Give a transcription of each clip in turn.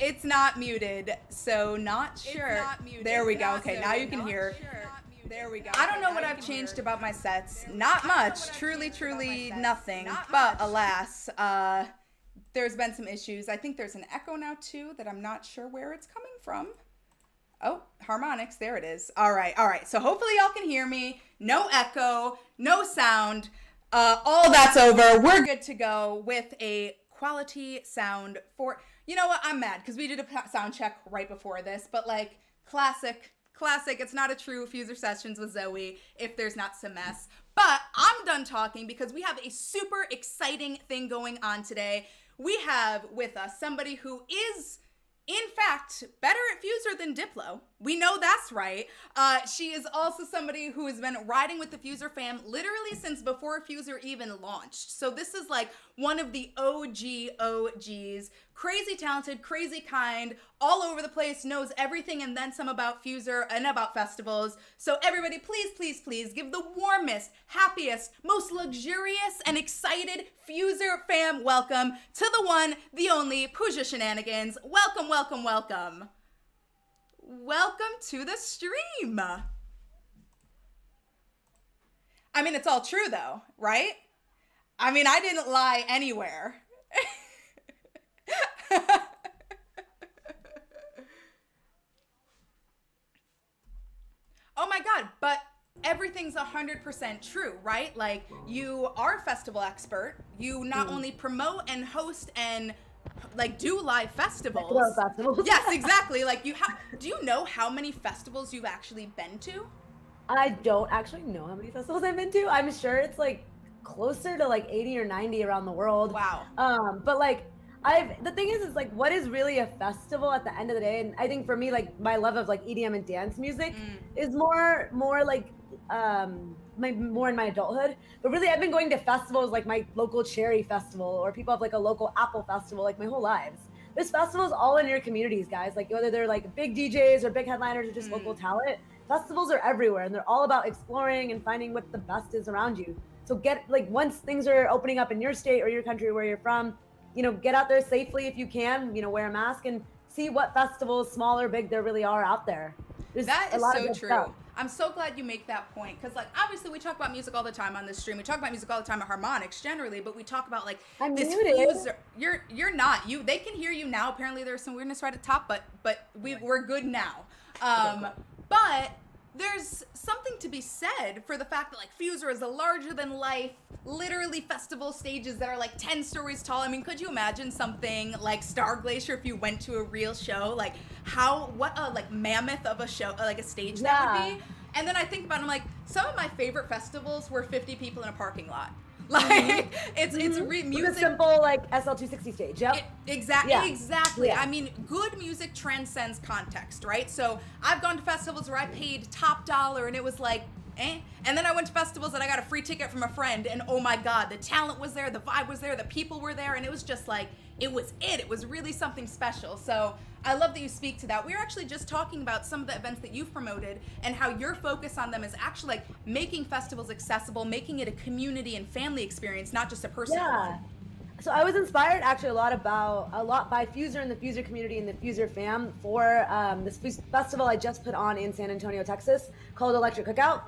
It's not muted, so not sure. There we go. Okay, now you can hear. There we go. I don't know what I've changed about my sets. Not much. Truly, nothing. But alas, there's been some issues. I think there's an echo now too that I'm not sure where it's coming from. Oh, harmonics. There it is. All right. So hopefully y'all can hear me. No echo, no sound. All that's over. We're good to go with a quality sound for, you know what? I'm mad because we did a sound check right before this, but like classic. It's not a true FUSER Sessions with Z.O.E. if there's not some mess. But I'm done talking because we have a super exciting thing going on today. We have with us somebody who is, in fact, better at FUSER than Diplo. We know that's right. She is also somebody who has been riding with the FUSER fam literally since before FUSER even launched. So this is like one of the OGs. Crazy talented, crazy kind, all over the place, knows everything and then some about FUSER and about festivals. So everybody, please give the warmest, happiest, most luxurious and excited FUSER fam welcome to the one, the only Pooja Shenanigans. Welcome. Welcome to the stream. I mean, it's all true though, right? I mean, I didn't lie anywhere. Oh my God, but everything's 100% true, right? Like, you are a festival expert. You not only promote and host and like do live festivals. Yes, exactly. Like do you know how many festivals you've actually been to? I don't actually know how many festivals I've been to. I'm sure it's like closer to like 80 or 90 around the world. Wow. But like the thing is like, what is really a festival at the end of the day? And I think for me, like my love of like EDM and dance music is more like more in my adulthood. But really, I've been going to festivals like my local cherry festival, or people have like a local apple festival, like my whole lives. There's festivals all in your communities, guys. Like whether they're like big DJs or big headliners or just local talent, festivals are everywhere, and they're all about exploring and finding what the best is around you. So get like, once things are opening up in your state or your country where you're from, you know, get out there safely if you can, you know, wear a mask and see what festivals, small or big, there really are out there. That is so true. Stuff. I'm so glad you make that point, because like obviously we talk about music all the time on this stream. We talk about music all the time at Harmonics generally, but we talk about like I'm this FUSER. You're not. They can hear you now. Apparently there's some weirdness right at the top, but we're good now. But there's something to be said for the fact that like FUSER is a larger than life, literally festival stages that are like 10 stories tall. I mean, could you imagine something like Star Glacier if you went to a real show? Like what a like mammoth of a show, like a stage that would be. And then I think about it, I'm like, some of my favorite festivals were 50 people in a parking lot. Like it's music. With a simple like SL260 stage. Yep. Exactly. Yeah. I mean, good music transcends context, right? So I've gone to festivals where I paid top dollar and it was like, eh. And then I went to festivals that I got a free ticket from a friend, and oh my God, the talent was there, the vibe was there, the people were there, and it was just like, it was really something special. So I love that you speak to that. We were actually just talking about some of the events that you've promoted and how your focus on them is actually like making festivals accessible, making it a community and family experience, not just a personal one. So I was inspired actually a lot by FUSER and the FUSER community and the FUSER fam for this festival I just put on in San Antonio, Texas, called Electric Cookout.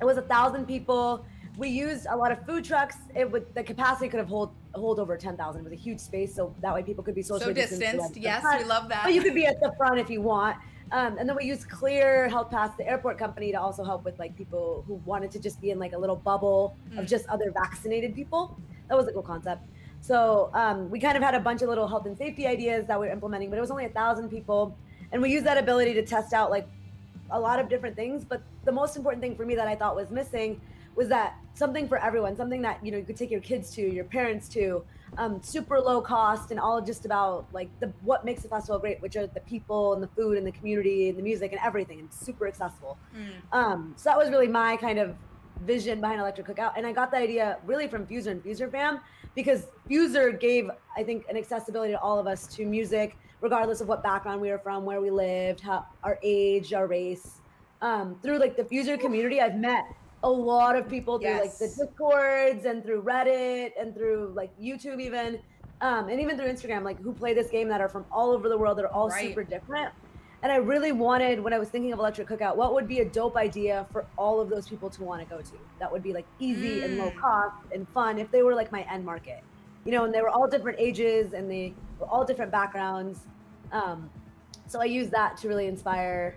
It was 1,000 people. We used a lot of food trucks. The capacity could have hold over 10,000. It was a huge space, so that way people could be socially distanced. Yes, we love that. But you could be at the front if you want. And then we used Clear, Health Pass, the airport company, to also help with like people who wanted to just be in like a little bubble of just other vaccinated people. That was a cool concept. So we kind of had a bunch of little health and safety ideas that we were implementing, but it was only 1,000 people. And we used that ability to test out like a lot of different things. But the most important thing for me that I thought was missing was that something for everyone, something that, you know, you could take your kids to, your parents to, super low cost, and all just about like what makes a festival great, which are the people and the food and the community and the music and everything, and super accessible. So that was really my kind of vision behind Electric Cookout. And I got the idea really from FUSER and FUSER fam, because FUSER gave, I think, an accessibility to all of us to music, regardless of what background we were from, where we lived, our age, our race. Through like the FUSER community, I've met a lot of people through like the Discords and through Reddit and through like YouTube even, and even through Instagram, like who play this game that are from all over the world that are all Right. super different. And I really wanted, when I was thinking of Electric Cookout, what would be a dope idea for all of those people to want to go to? That would be like easy and low cost and fun if they were like my end market, you know, and they were all different ages and they were all different backgrounds. So I used that to really inspire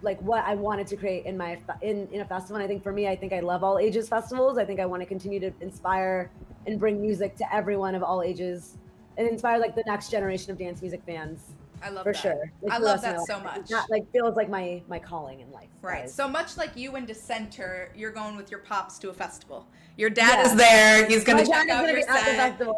like what I wanted to create in my in a festival. And I think for me, I think I love all ages festivals. I think I want to continue to inspire and bring music to everyone of all ages and inspire like the next generation of dance music fans. I love for that. sure. Like, I love that so much. That like feels like my calling in life. Right. Guys. So much like you and Dissenter, you're going with your pops to a festival. Your dad is there. He's going to check out your set.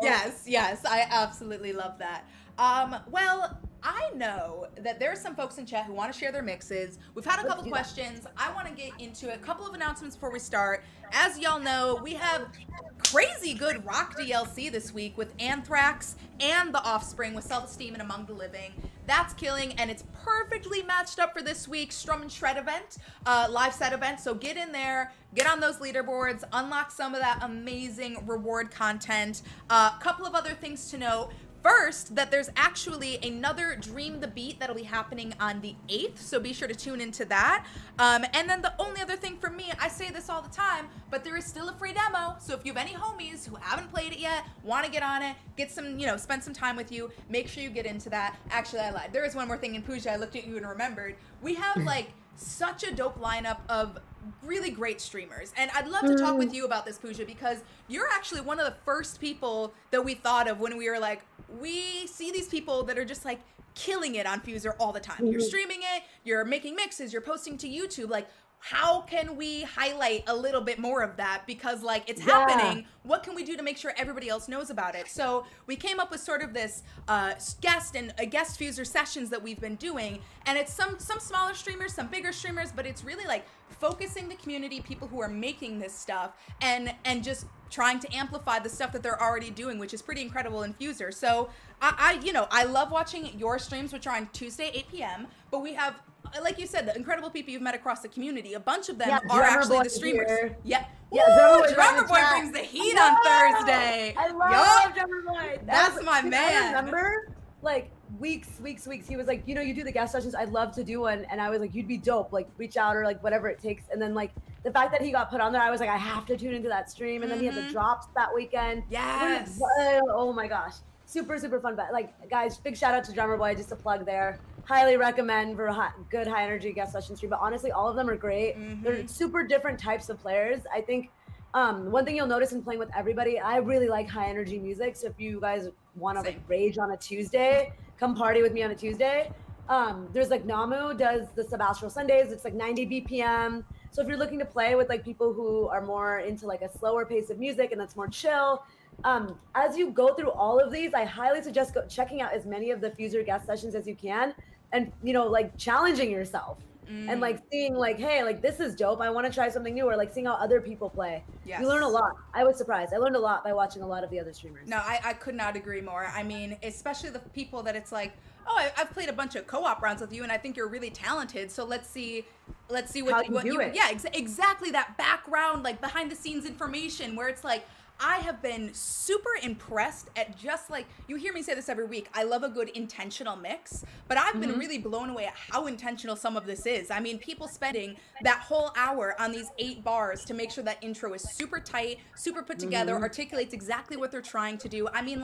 Yes. I absolutely love that. Well, I know that there are some folks in chat who want to share their mixes. We've had a couple questions. I want to get into a couple of announcements before we start. As y'all know, we have crazy good rock DLC this week with Anthrax and The Offspring with Self-Esteem and Among the Living. That's killing, and it's perfectly matched up for this week's Strum and Shred event, live set event. So get in there, get on those leaderboards, unlock some of that amazing reward content. A couple of other things to note. First, that there's actually another Dream the Beat that'll be happening on the 8th, so be sure to tune into that. And then the only other thing for me, I say this all the time, but there is still a free demo, so if you have any homies who haven't played it yet, want to get on it, get some, spend some time with you, make sure you get into that. Actually, I lied. There is one more thing in Pooja, I looked at you and remembered. We have, such a dope lineup of really great streamers, and I'd love to talk with you about this, Pooja, because you're actually one of the first people that we thought of when we were like, we see these people that are just like killing it on FUSER all the time. You're streaming it, you're making mixes, you're posting to YouTube. Like, how can we highlight a little bit more of that? Because it's happening. What can we do to make sure everybody else knows about it? So we came up with sort of this guest FUSER sessions that we've been doing. And it's some smaller streamers, some bigger streamers, but it's really like focusing the community, people who are making this stuff, and just trying to amplify the stuff that they're already doing, which is pretty incredible in FUSER. So I love watching your streams, which are on Tuesday, 8 p.m. But we have, like you said, the incredible people you've met across the community. A bunch of them are actually the streamers. Here. Yeah. Drummer Boy brings the heat on Thursday. I love Drummer Boy. That's my man. I remember, weeks, he was like, you do the guest sessions, I'd love to do one. And I was like, you'd be dope, reach out or whatever it takes. And then the fact that he got put on there, I was like, I have to tune into that stream. And then he had the drops that weekend. Yes. Oh my gosh. Super, super fun. But guys, big shout out to Drummer Boy, just a plug there. Highly recommend for a good high energy guest session stream. But honestly, all of them are great. They're super different types of players. I think one thing you'll notice in playing with everybody, I really like high energy music. So if you guys want to rage on a Tuesday, come party with me on a Tuesday. There's Namu does the Sebastral Sundays. It's 90 BPM. So if you're looking to play with people who are more into a slower pace of music and that's more chill, as you go through all of these, I highly suggest checking out as many of the FUSER guest sessions as you can, and challenging yourself and seeing hey, this is dope, I want to try something new, or seeing how other people play. Yes. You learn a lot. I was surprised. I learned a lot by watching a lot of the other streamers. No, I could not agree more. I mean, especially the people that it's I've played a bunch of co-op rounds with you, and I think you're really talented. So let's see what you do. Yeah, exactly, that background, behind the scenes information, where it's I have been super impressed at just you hear me say this every week, I love a good intentional mix, but I've been really blown away at how intentional some of this is. I mean, people spending that whole hour on these 8 bars to make sure that intro is super tight, super put together, articulates exactly what they're trying to do. I mean,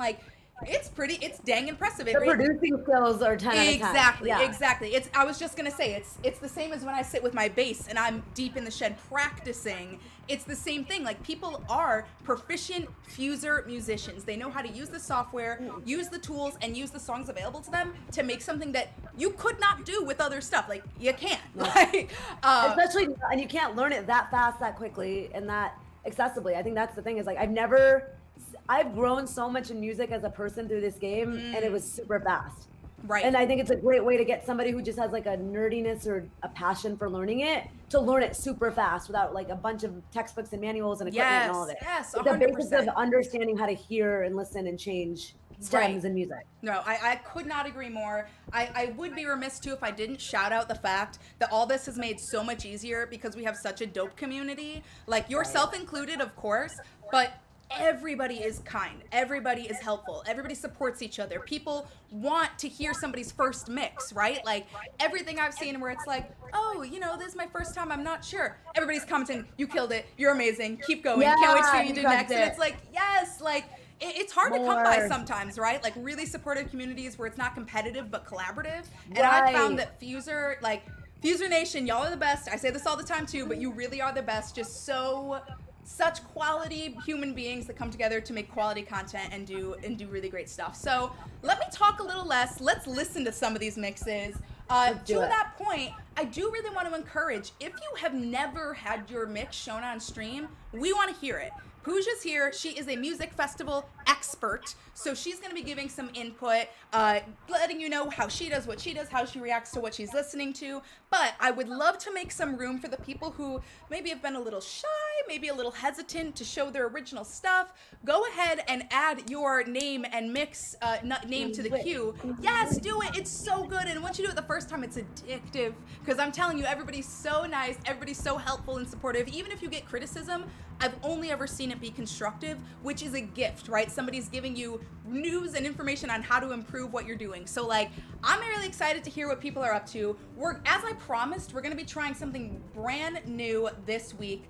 it's dang impressive. The producing skills are 10 out of 10. Exactly. I was just gonna say, it's the same as when I sit with my bass and I'm deep in the shed practicing. It's the same thing. People are proficient FUSER musicians. They know how to use the software, use the tools, and use the songs available to them to make something that you could not do with other stuff. You can't. Especially, and you can't learn it that fast, that quickly, and that accessibly. I think that's the thing, is I've grown so much in music as a person through this game, and it was super fast. Right. And I think it's a great way to get somebody who just has a nerdiness or a passion for learning it to learn it super fast without a bunch of textbooks and manuals and equipment and all of it. Yes, 100%. The basics of understanding how to hear and listen and change stems in music. No, I could not agree more. I would be remiss too if I didn't shout out the fact that all this has made so much easier because we have such a dope community, yourself included, of course, but everybody is kind, everybody is helpful, everybody supports each other. People want to hear somebody's first mix, right? Like everything I've seen where it's like, oh, you know, this is my first time, I'm not sure. Everybody's commenting, you killed it, you're amazing, keep going, can't wait to see what you do next. And it's like, yes, like it's hard to come by sometimes, right? Like really supportive communities where it's not competitive but collaborative. And I found that FUSER, like FUSER Nation, y'all are the best. I say this all the time too, but you really are the best. Just such quality human beings that come together to make quality content and do really great stuff. So let me talk a little less. Let's listen to some of these mixes. To that point, I do really want to encourage, if you have never had your mix shown on stream, we want to hear it. Pooja's here. She is a music festival expert, so she's going to be giving some input, letting you know how she does what she does, how she reacts to what she's listening to. But I would love to make some room for the people who maybe have been a little shy, maybe a little hesitant to show their original stuff. Go ahead and add your name and mix name to the queue. Yes, do it. It's so good. And once you do it the first time, it's addictive. Because I'm telling you, everybody's so nice. Everybody's so helpful and supportive. Even if you get criticism, I've only ever seen it be constructive, which is a gift, right? Somebody's giving you news and information on how to improve what you're doing. So like, I'm really excited to hear what people are up to. As I promised, we're gonna be trying something brand new this week,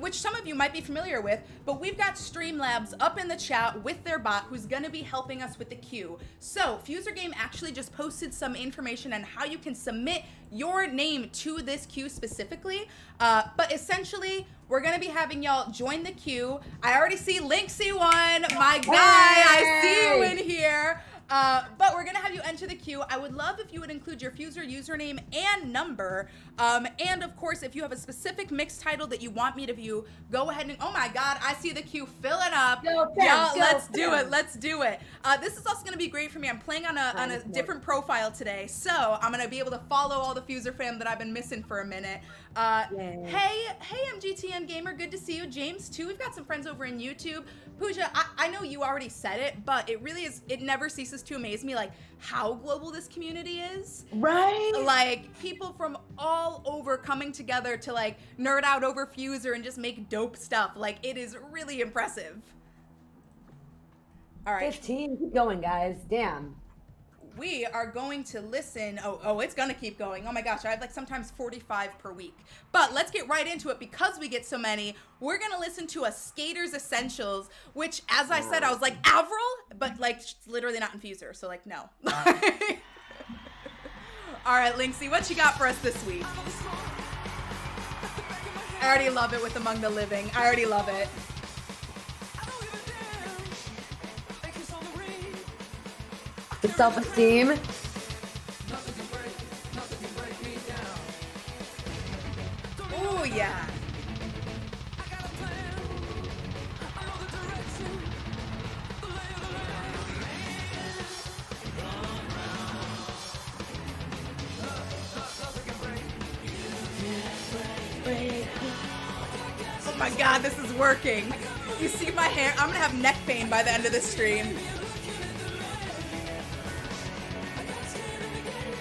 which some of you might be familiar with, but we've got Streamlabs up in the chat with their bot who's gonna be helping us with the queue. So FUSER Game actually just posted some information on how you can submit your name to this queue specifically, but essentially, we're gonna be having y'all join the queue. I already see Linksy1, my guy, I see you in here. But we're gonna have you enter the queue. I would love if you would include your FUSER username and number. And of course, if you have a specific mix title that you want me to view, go ahead and, oh my God, I see the queue filling up. Let's do it, let's do it. This is also gonna be great for me. I'm playing on a different profile today, so I'm gonna be able to follow all the FUSER fam that I've been missing for a minute. Hey MGTN Gamer, good to see you. James too, we've got some friends over in YouTube. Pooja, I know you already said it, but it really is, it never ceases to amaze me, like, how global this community is. Right? Like, people from all over coming together to, like, nerd out over FUSER and just make dope stuff. Like, it is really impressive. All right. 15, keep going, guys. Damn. We are going to listen. Oh, it's gonna keep going. Oh my gosh, I have like sometimes 45 per week. But let's get right into it because we get so many. We're gonna listen to a Skater's Essentials, which, as I said, I was like, Avril? But like, literally not in FUSER, so like, no. All right, Linksy, what you got for us this week? I already love it with Among the Living. I already love it. Self-esteem. Oh yeah. Oh my God, this is working. You see my hair? I'm gonna have neck pain by the end of this stream.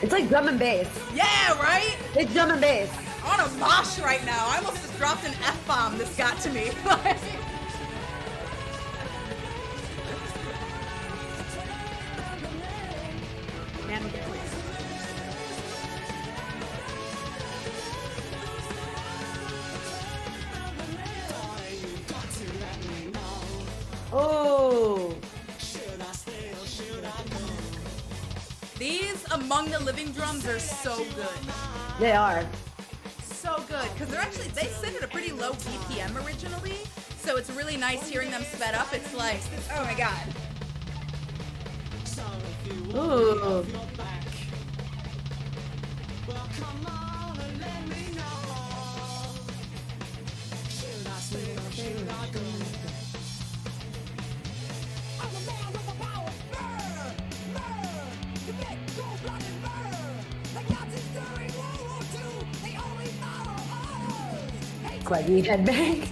It's like drum and bass. Yeah, right? It's drum and bass. I'm on a mosh right now. I almost just dropped an F-bomb. This got to me. Man, get clear. Oh. These Among the Living drums are so good. They are. So good, because they sit at a pretty low BPM originally, so it's really nice hearing them sped up. It's like, oh my God. Ooh. Quaggy headbang.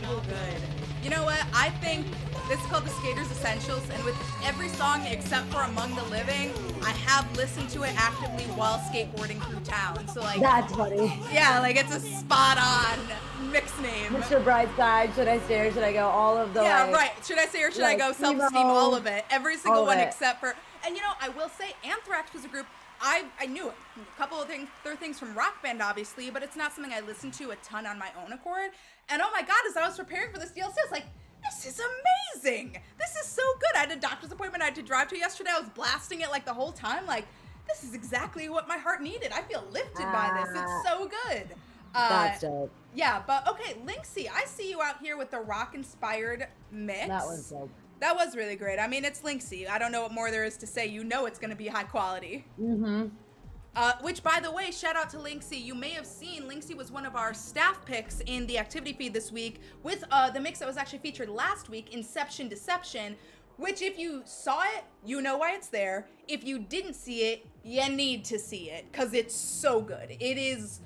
So good. You know what? I think this is called the Skaters Essentials, and with every song except for Among the Living, I have listened to it actively while skateboarding through town. So like, That's funny. yeah, like it's a spot on mix name. Mr. Brightside, Should I Stay or Should I Go? All of the Yeah, like, right. Should I say or should like, I go? Self-esteem, emo, all of it. Every single all of one it. except for, and you know, I will say Anthrax was a group, I knew it. A couple of things, there are things from Rock Band, obviously, but it's not something I listened to a ton on my own accord. And oh my God, as I was preparing for this DLC, I was like, this is amazing. This is so good. I had a doctor's appointment I had to drive to yesterday. I was blasting it like the whole time. Like, this is exactly what my heart needed. I feel lifted by this. It's so good. That's dope. Yeah, but okay, Linksy, I see you out here with the rock-inspired mix. That was dope. That was really great. I mean, it's Linksy. I don't know what more there is to say. You know it's going to be high quality. Mm-hmm. Which, by the way, shout out to Linksy. You may have seen Linksy was one of our staff picks in the activity feed this week with the mix that was actually featured last week, Inception Deception, which if you saw it, you know why it's there. If you didn't see it, you need to see it because it's so good. It is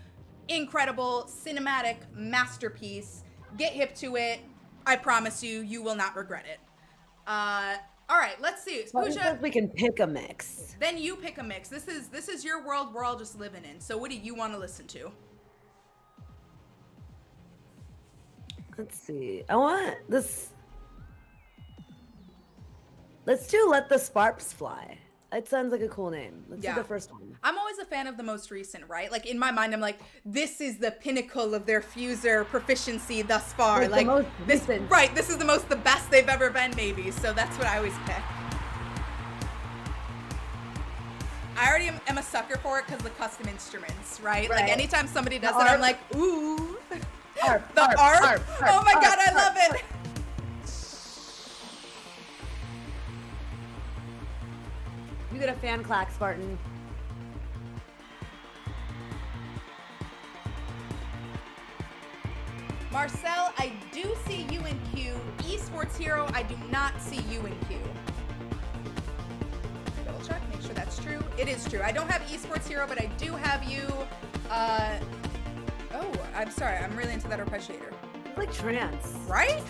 incredible, cinematic masterpiece. Get hip to it. I promise you, you will not regret it. All right, let's see. Pooja, we can pick a mix. Then you pick a mix. This is your world we're all just living in. So what do you want to listen to? Let's see. I want this. Let's do Let the Sparks Fly. It sounds like a cool name. Let's do the first one. I'm always a fan of the most recent, right? Like in my mind, I'm like, this is the pinnacle of their FUSER proficiency thus far. Like the most this, recent. right? This is the best they've ever been, maybe. So that's what I always pick. I already am a sucker for it because the custom instruments, right? Like anytime somebody does it, I'm like, ooh, Harp, the harp, harp. harp, harp, oh my harp, God, I harp, love it. harp. You get a fan clack, Spartan. Marcel, I do see you in Q. Esports Hero, I do not see you in Q. Double check, make sure that's true. It is true. I don't have Esports Hero, but I do have you. Oh, I'm sorry. I'm really into that arpeggiator. It's like trance. Right?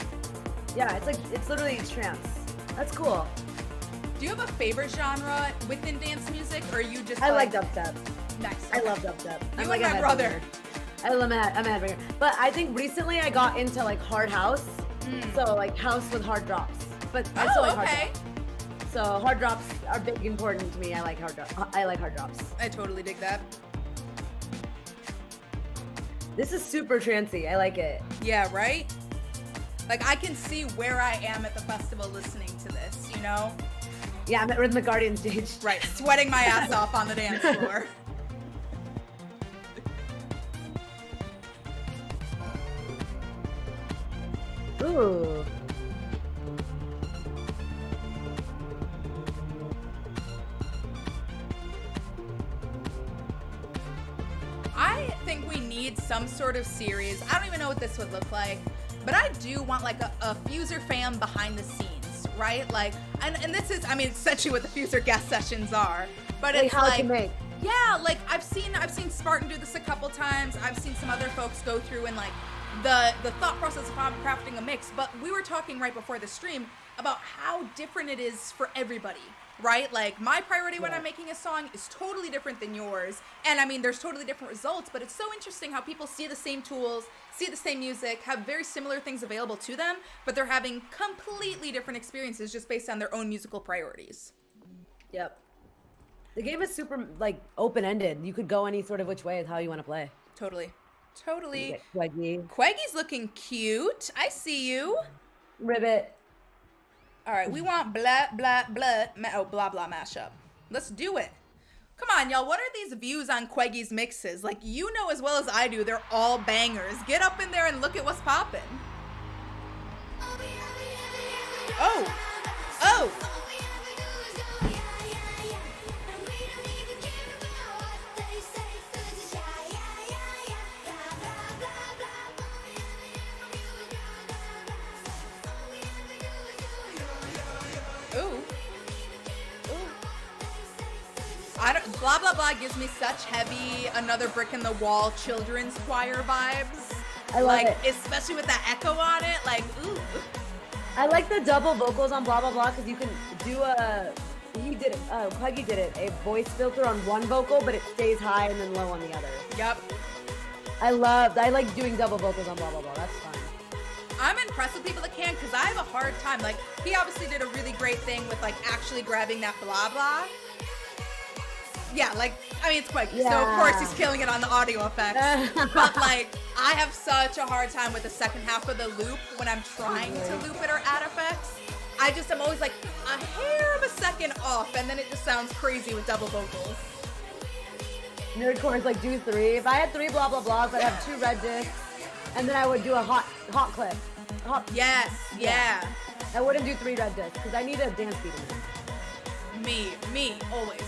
Yeah, it's literally trance. That's cool. Do you have a favorite genre within dance music, or are you just I like dubstep. Nice. I love dubstep. You and my brother. I'm a headbanger. But I think recently I got into like hard house. So like house with hard drops. But I still like hard drops. So hard drops are big important to me. I like hard drops. I totally dig that. This is super trancey. I like it. Yeah, right? Like I can see where I am at the festival listening to this, you know? Yeah, I'm at Rhythmic Guardian stage. Right, sweating my ass off on the dance floor. Ooh. I think we need some sort of series. I don't even know what this would look like, but I do want like a FUSER fam behind the scenes, right? Like, and this is, I mean, essentially what the FUSER guest sessions are, but Like it's how like, to make. yeah, like I've seen Spartan do this a couple times. I've seen some other folks go through and like the thought process of how I'm crafting a mix, but we were talking right before the stream about how different it is for everybody, right? Like my priority when I'm making a song is totally different than yours. And I mean, there's totally different results, but it's so interesting how people see the same tools, see the same music, have very similar things available to them, but they're having completely different experiences just based on their own musical priorities. Yep. The game is super like open-ended. You could go any sort of which way with how you want to play. Totally. Queggy. Queggy's looking cute. I see you. Ribbit. All right, we want blah, blah, blah, blah, blah mashup. Let's do it. Come on, y'all. What are these views on Queggy's mixes? Like, you know as well as I do, they're all bangers. Get up in there and look at what's popping. Oh. Blah blah blah gives me such heavy another brick in the wall children's choir vibes. I love like, it. especially with that echo on it, like, ooh. I like the double vocals on blah blah blah because you can do Puggy did it, a voice filter on one vocal, but it stays high and then low on the other. Yep. I like doing double vocals on blah blah blah. That's fun. I'm impressed with people that can, because I have a hard time. Like, he obviously did a really great thing with, like, actually grabbing that blah blah. Yeah, like, I mean, it's quick, so of course he's killing it on the audio effects. But, like, I have such a hard time with the second half of the loop when I'm trying to loop it or add effects. I'm always like a hair of a second off, and then it just sounds crazy with double vocals. Nerdcore is like, do 3. If I had 3 blah blah blahs, I'd have 2 red discs, and then I would do a hot clip. Yes, yeah. I wouldn't do 3 red discs because I need a dance beat in it. Me, always.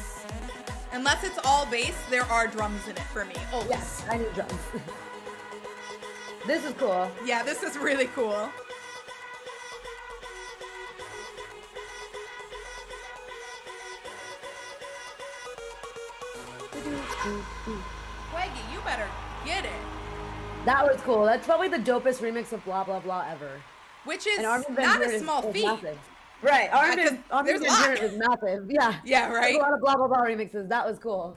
Unless it's all bass, there are drums in it for me, always. Yes, I need drums. This is cool. Yeah, this is really cool. Waggy, you better get it. That was cool. That's probably the dopest remix of blah blah blah ever. Which is not a small feat. Massive. Right, Armin Van Buuren is massive. Yeah. Yeah, right. There's a lot of blah blah blah remixes. That was cool.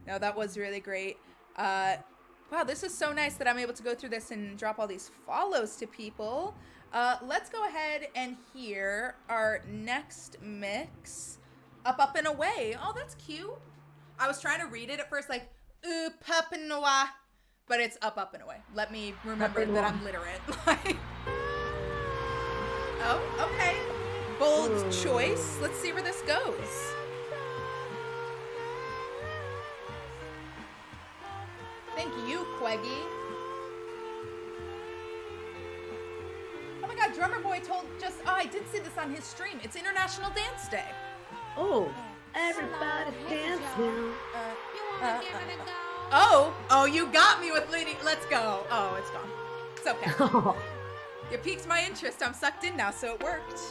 No, that was really great. Wow, this is so nice that I'm able to go through this and drop all these follows to people. Let's go ahead and hear our next mix. Up and Away. Oh, that's cute. I was trying to read it at first like, up and away, but it's up and away. Let me remember that I'm literate. Oh, okay. Bold choice. Let's see where this goes. Thank you, Queggy. Oh my God, Drummer Boy told I did see this on his stream. It's International Dance Day. Oh, everybody dance now. Oh, you got me with Lady. Let's go. Oh, it's gone. It's okay. You piqued my interest. I'm sucked in now, so it worked.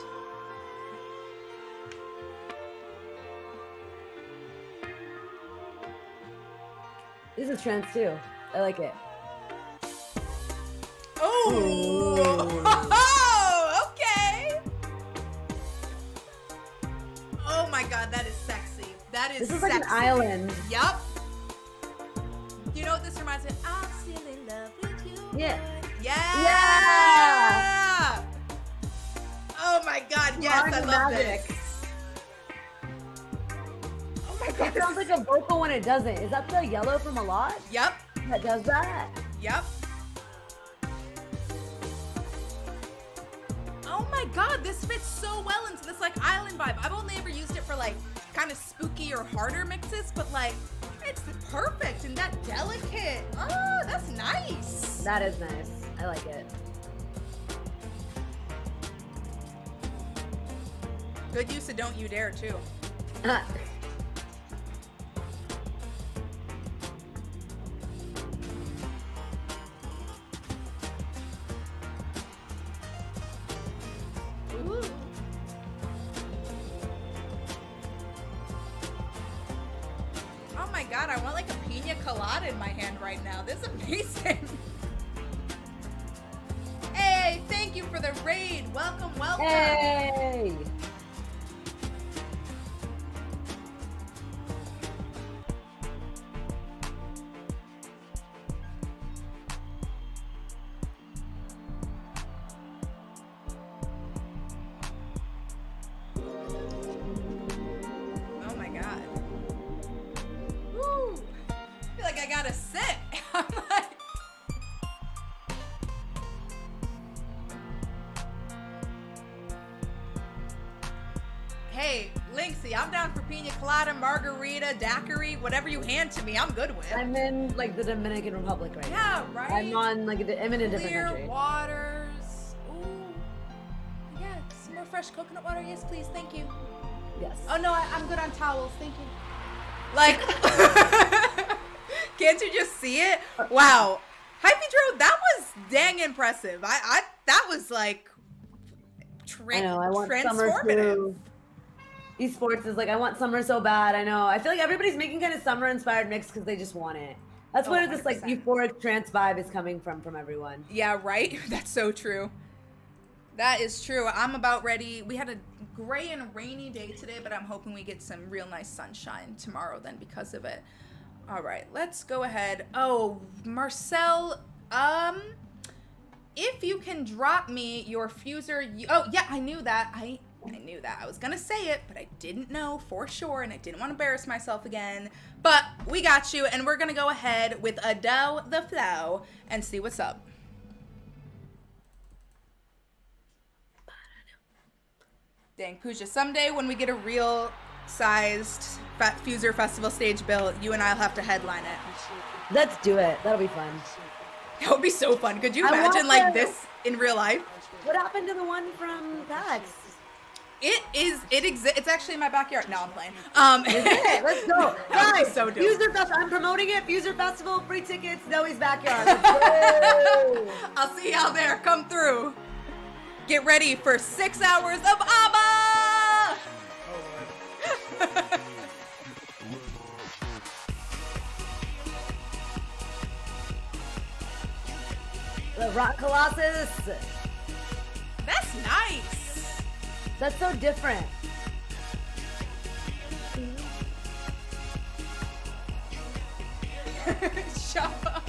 This is trance too. I like it. Oh, okay. Oh my God, that is sexy. That is This is sexy. like an island. Yup. You know what this reminds me of? I'm still in love with you. Yeah. Yeah. Yeah. Oh my God, yes, I love Magic. this. Oh my God. It sounds like a vocal when it doesn't. Is that the yellow from a lot? Yep. That does that? Yep. Oh my God, this fits so well into this like island vibe. I've only ever used it for like kind of spooky or harder mixes, but like it's perfect and that delicate. Oh, that's nice. That is nice. I like it. Good use of Don't You Dare too. Ooh. Oh my God, I want like a pina colada in my hand right now. This is amazing. Hey, thank you for the raid. Welcome, welcome. Hey! Oh my God. Woo. I feel like I gotta sit. I'm like. Hey, Linksy, I'm down for pina colada, margarita, daiquiri, whatever you hand to me, I'm good with. I'm in like the Dominican Republic right now. Yeah, right? I'm on like I'm in a different Clear country. waters. Ooh. Yeah, some more fresh coconut water. Yes, please. Thank you. Yes. Oh, no, I'm good on towels. Thank you. Like, can't you just see it? Wow. Hypedro, that was dang impressive. That was like I know. I want summer transformative. too. Esports is like I want summer so bad. I know. I feel like everybody's making kind of summer inspired mix because they just want it. That's Oh, where this like 100%. euphoric trance vibe is coming from everyone. Yeah, right? That's so true. That is true. I'm about ready. We had a gray and rainy day today, but I'm hoping we get some real nice sunshine tomorrow then because of it. All right, let's go ahead. Oh, Marcel, if you can drop me your FUSER. Oh, yeah, I knew that. I knew that. I was going to say it, but I didn't know for sure, and I didn't want to embarrass myself again. But we got you, and we're going to go ahead with Adele the Flow and see what's up. Dang, Pooja, someday when we get a real-sized FUSER Festival stage built, you and I'll have to headline it. Let's do it. That'll be fun. That would be so fun. Could you I want imagine, like, to- this in real life? What happened to the one from PAX? It's actually in my backyard. No, I'm playing. Okay, let's go. That would be Guys, so dope. FUSER Festival. I'm promoting it. FUSER Festival, free tickets, Zoe's backyard. Let's go. I'll see y'all there. Come through. Get ready for 6 hours of ABBA! The Rock Colossus. That's nice. That's so different. Shabba.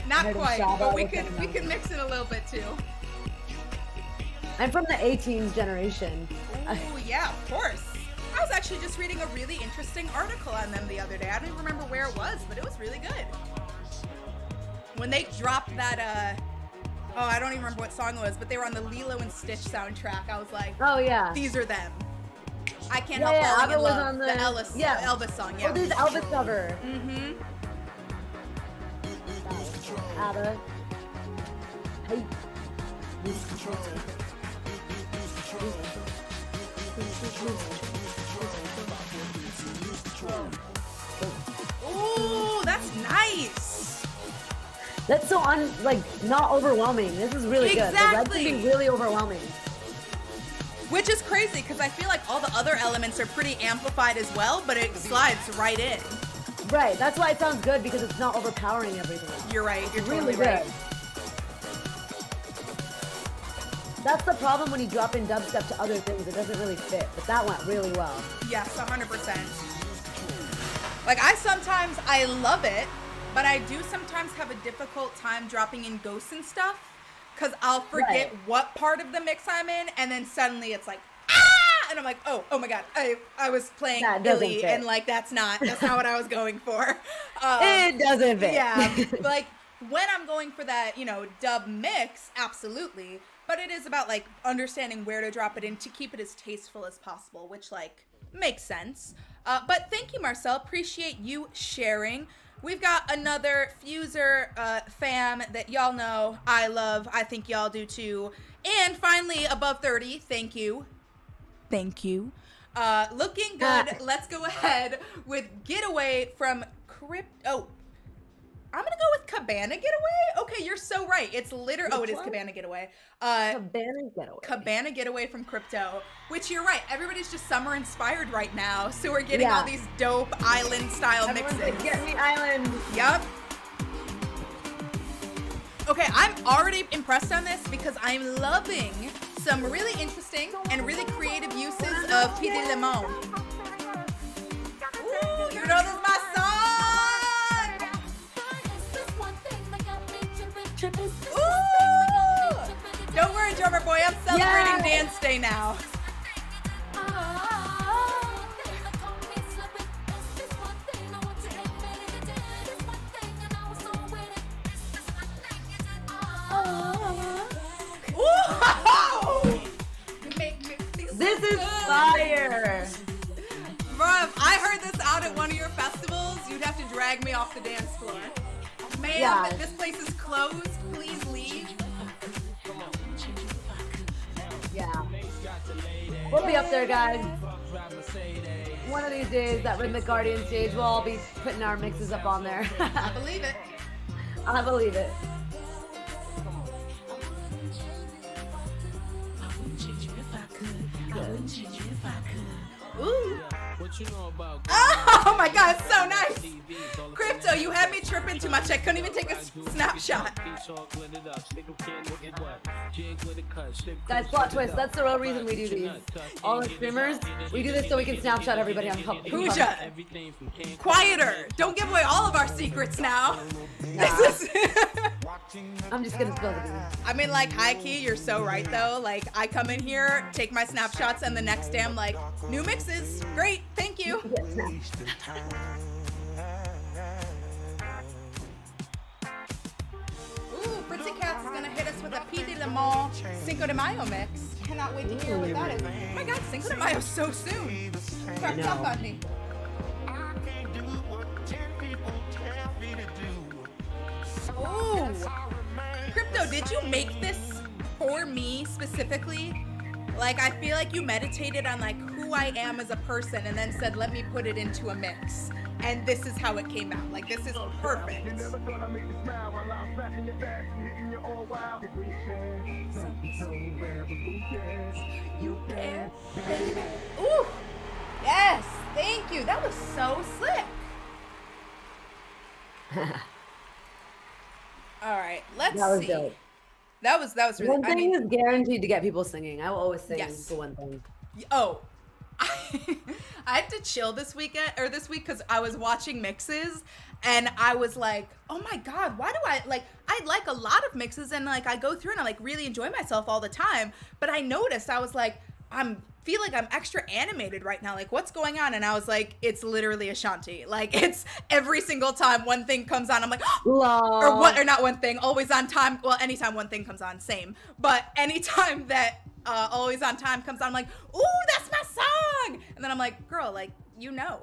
Not Heard of quite, Shabba, but we look at could him. mix it a little bit too. I'm from the 18s generation. Oh yeah, of course. I was actually just reading a really interesting article on them the other day. I don't even remember where it was, but it was really good. When they dropped that, oh, I don't even remember what song it was, but they were on the Lilo and Stitch soundtrack. I was like, Oh yeah. these are them. I can't Yeah, help yeah, falling in ABBA was love. on The the- Elvis, yeah. Elvis song, yeah. Oh, there's Elvis cover. Mm-hmm. ABBA. Hey. Ooh, that's nice. That's so not overwhelming. This is really good. The red Exactly. can be really overwhelming. Which is crazy because I feel like all the other elements are pretty amplified as well, but it slides right in. Right. That's why it sounds good because it's not overpowering everything. You're right. You're Really totally good. right. That's the problem when you drop in dubstep to other things. It doesn't really fit. But that went really well. Yes, 100%. Like I love it, but I do sometimes have a difficult time dropping in ghosts and stuff because I'll forget Right. what part of the mix I'm in, and then suddenly it's like, ah! And I'm like, oh my god, I was playing That doesn't Billy, fit. and like that's not what I was going for. It doesn't fit. Yeah, like when I'm going for that, dub mix, absolutely. But it is about like understanding where to drop it in to keep it as tasteful as possible, which like makes sense. But thank you, Marcel. Appreciate you sharing. We've got another FUSER fam that y'all know I love. I think y'all do too. And finally, above 30, thank you. Thank you. Looking good. Let's go ahead with Getaway from Oh, I'm gonna go with Cabana Getaway. Okay, you're so right. It's literally. Oh, it is one? Cabana Getaway. Cabana Getaway. Cabana Getaway from Crypto, which you're right. Everybody's just summer inspired right now, so we're getting all these dope island style Everyone's mixes. like, get me island. Yup. Okay, I'm already impressed on this because I'm loving some really interesting and really creative uses of PD Le Monde. Ooh, you know this is my song. Ooh! Don't worry, drummer boy. I'm celebrating Dance Day now. Ooh! This is fire. Bruh, if I heard this out at one of your festivals, you'd have to drag me off the dance floor. Ma'am, Yeah. this place is closed. Please leave. Yeah. We'll be up there, guys. One of these days, that Rhythmic Guardian stage, we'll all be putting our mixes up on there. I believe it. I believe it. Ooh. Oh my god, it's so nice. Crypto, So you had me tripping too much. I couldn't even take a snapshot. Guys, plot twist. That's the real reason we do these. All the streamers, we do this so we can snapshot everybody on public. Pooja, quieter. Don't give away all of our secrets now. Nah. This is I'm just gonna spill the beans. I mean, like, high key, you're so right though. Like, I come in here, take my snapshots, and the next day I'm like, new mixes, great, thank you. Ooh, Fritzy Cats is gonna hit us with a P. de Limon Cinco de Mayo mix. Cannot wait to hear what that is. Oh my God, Cinco de Mayo so soon. Crept up on me. Ooh, Crypto, did you make this for me specifically? Like, I feel like you meditated on like who I am as a person and then said, let me put it into a mix. And this is how it came out. Like, this is perfect. Ooh, yes, thank you. That was so slick. All right, let's That was see. dope. That was really. One thing is guaranteed to get people singing. I will always sing Yes. for one thing. Oh, I had to chill this week because I was watching mixes and I was like, oh my God, why do I like a lot of mixes and like I go through and I like really enjoy myself all the time. But I noticed I was like, feel like I'm extra animated right now. Like, what's going on? And I was like, it's literally Ashanti. Like, it's every single time one thing comes on, I'm like, or not one thing, always on time. Well, anytime one thing comes on, same. But anytime that always on time comes on, I'm like, ooh, that's my song. And then I'm like, girl, like, you know,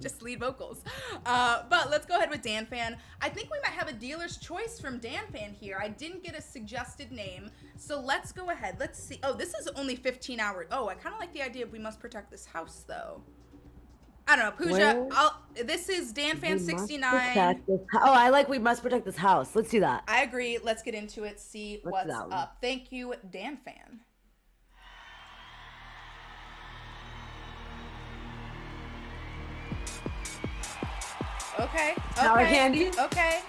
just lead vocals. But let's go ahead with Dan Fan. I think we might have a dealer's choice from Dan Fan here. I didn't get a suggested name, so let's go ahead. Let's see. Oh, this is only 15 hours. Oh, I kind of like the idea of we must protect this house, though. I don't know, Pooja. This is Dan Fan 69. Oh, I like we must protect this house. Let's do that. I agree. Let's get into it. See what's up. Thank you, Dan Fan. Okay. Sour candy? Okay.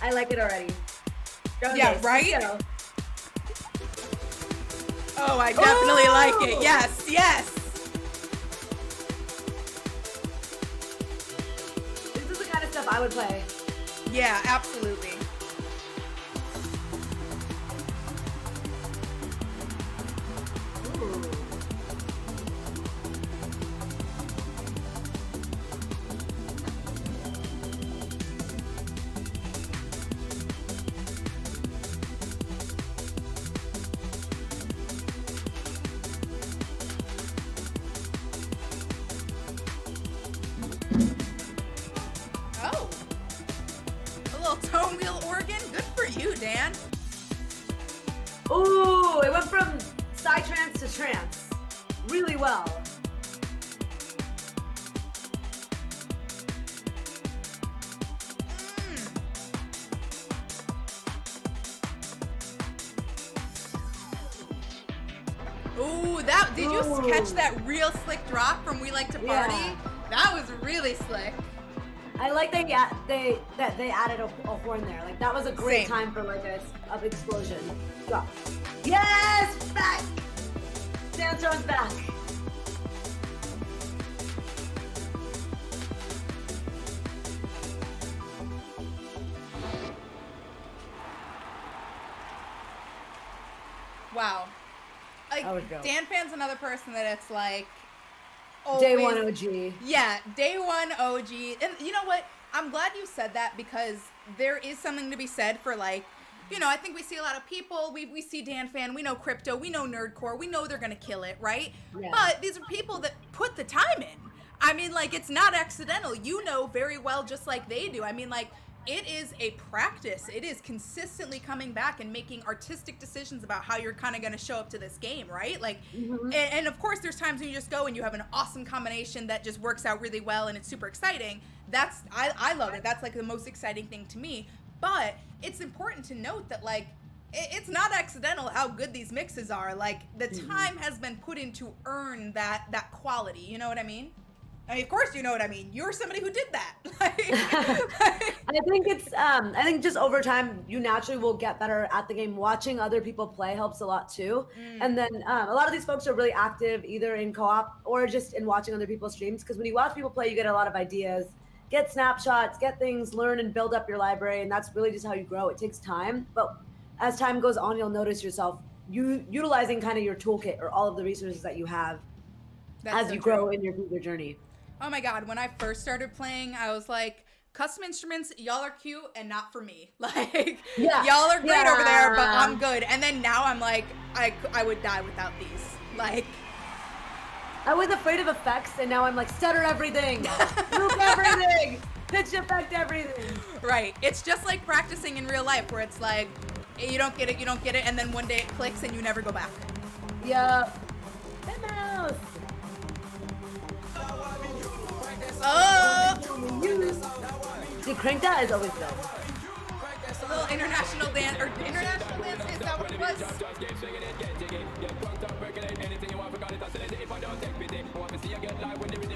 I like it already. Yeah, right? Oh, I definitely like it. Yes, yes. This is the kind of stuff I would play. Yeah, absolutely. Ooh. Oh. A little tone wheel organ. Good for you, Dan. Ooh, it went from psytrance to trance. Really well. Ooh, did you catch that real slick drop from We Like to Party? Yeah. That was really slick. I like they added a horn there. Like that was a great time for like a explosion. Go. Yes, back. Dancer's back. Wow. Like, That was dope. Dan Fan's another person that it's like Day always- one OG. Yeah, day one OG. And you know what? I'm glad you said that because there is something to be said for like, you know, I think we see a lot of people, we see Dan Fan, we know Crypto, we know Nerdcore, we know they're gonna kill it, right? Yeah. But these are people that put the time in. I mean, like, it's not accidental. You know very well, just like they do. I mean, like, it is a practice. It is consistently coming back and making artistic decisions about how you're kind of going to show up to this game, right? Like, and of course, there's times when you just go and you have an awesome combination that just works out really well and it's super exciting. I love it. That's like the most exciting thing to me. But it's important to note that, like, it's not accidental how good these mixes are. Like, the time has been put in to earn that quality. You know what I mean? I mean, of course you know what I mean. You're somebody who did that. I think I think just over time, you naturally will get better at the game. Watching other people play helps a lot too. And then a lot of these folks are really active either in co-op or just in watching other people's streams. Because when you watch people play, you get a lot of ideas, get snapshots, get things, learn and build up your library. And that's really just how you grow. It takes time. But as time goes on, you'll notice yourself utilizing kind of your toolkit or all of the resources that you have as you grow in your FUSER journey. Oh my God, when I first started playing, I was like, custom instruments, y'all are cute and not for me. Like, y'all are great over there, but I'm good. And then now I'm like, I would die without these. Like, I was afraid of effects, and now I'm like, stutter everything, loop everything, pitch effect everything. Right. It's just like practicing in real life, where it's like, you don't get it, and then one day it clicks and you never go back. Yup. The mouse. Oh! The crank that is always good. Just a little international dance, is that what it was?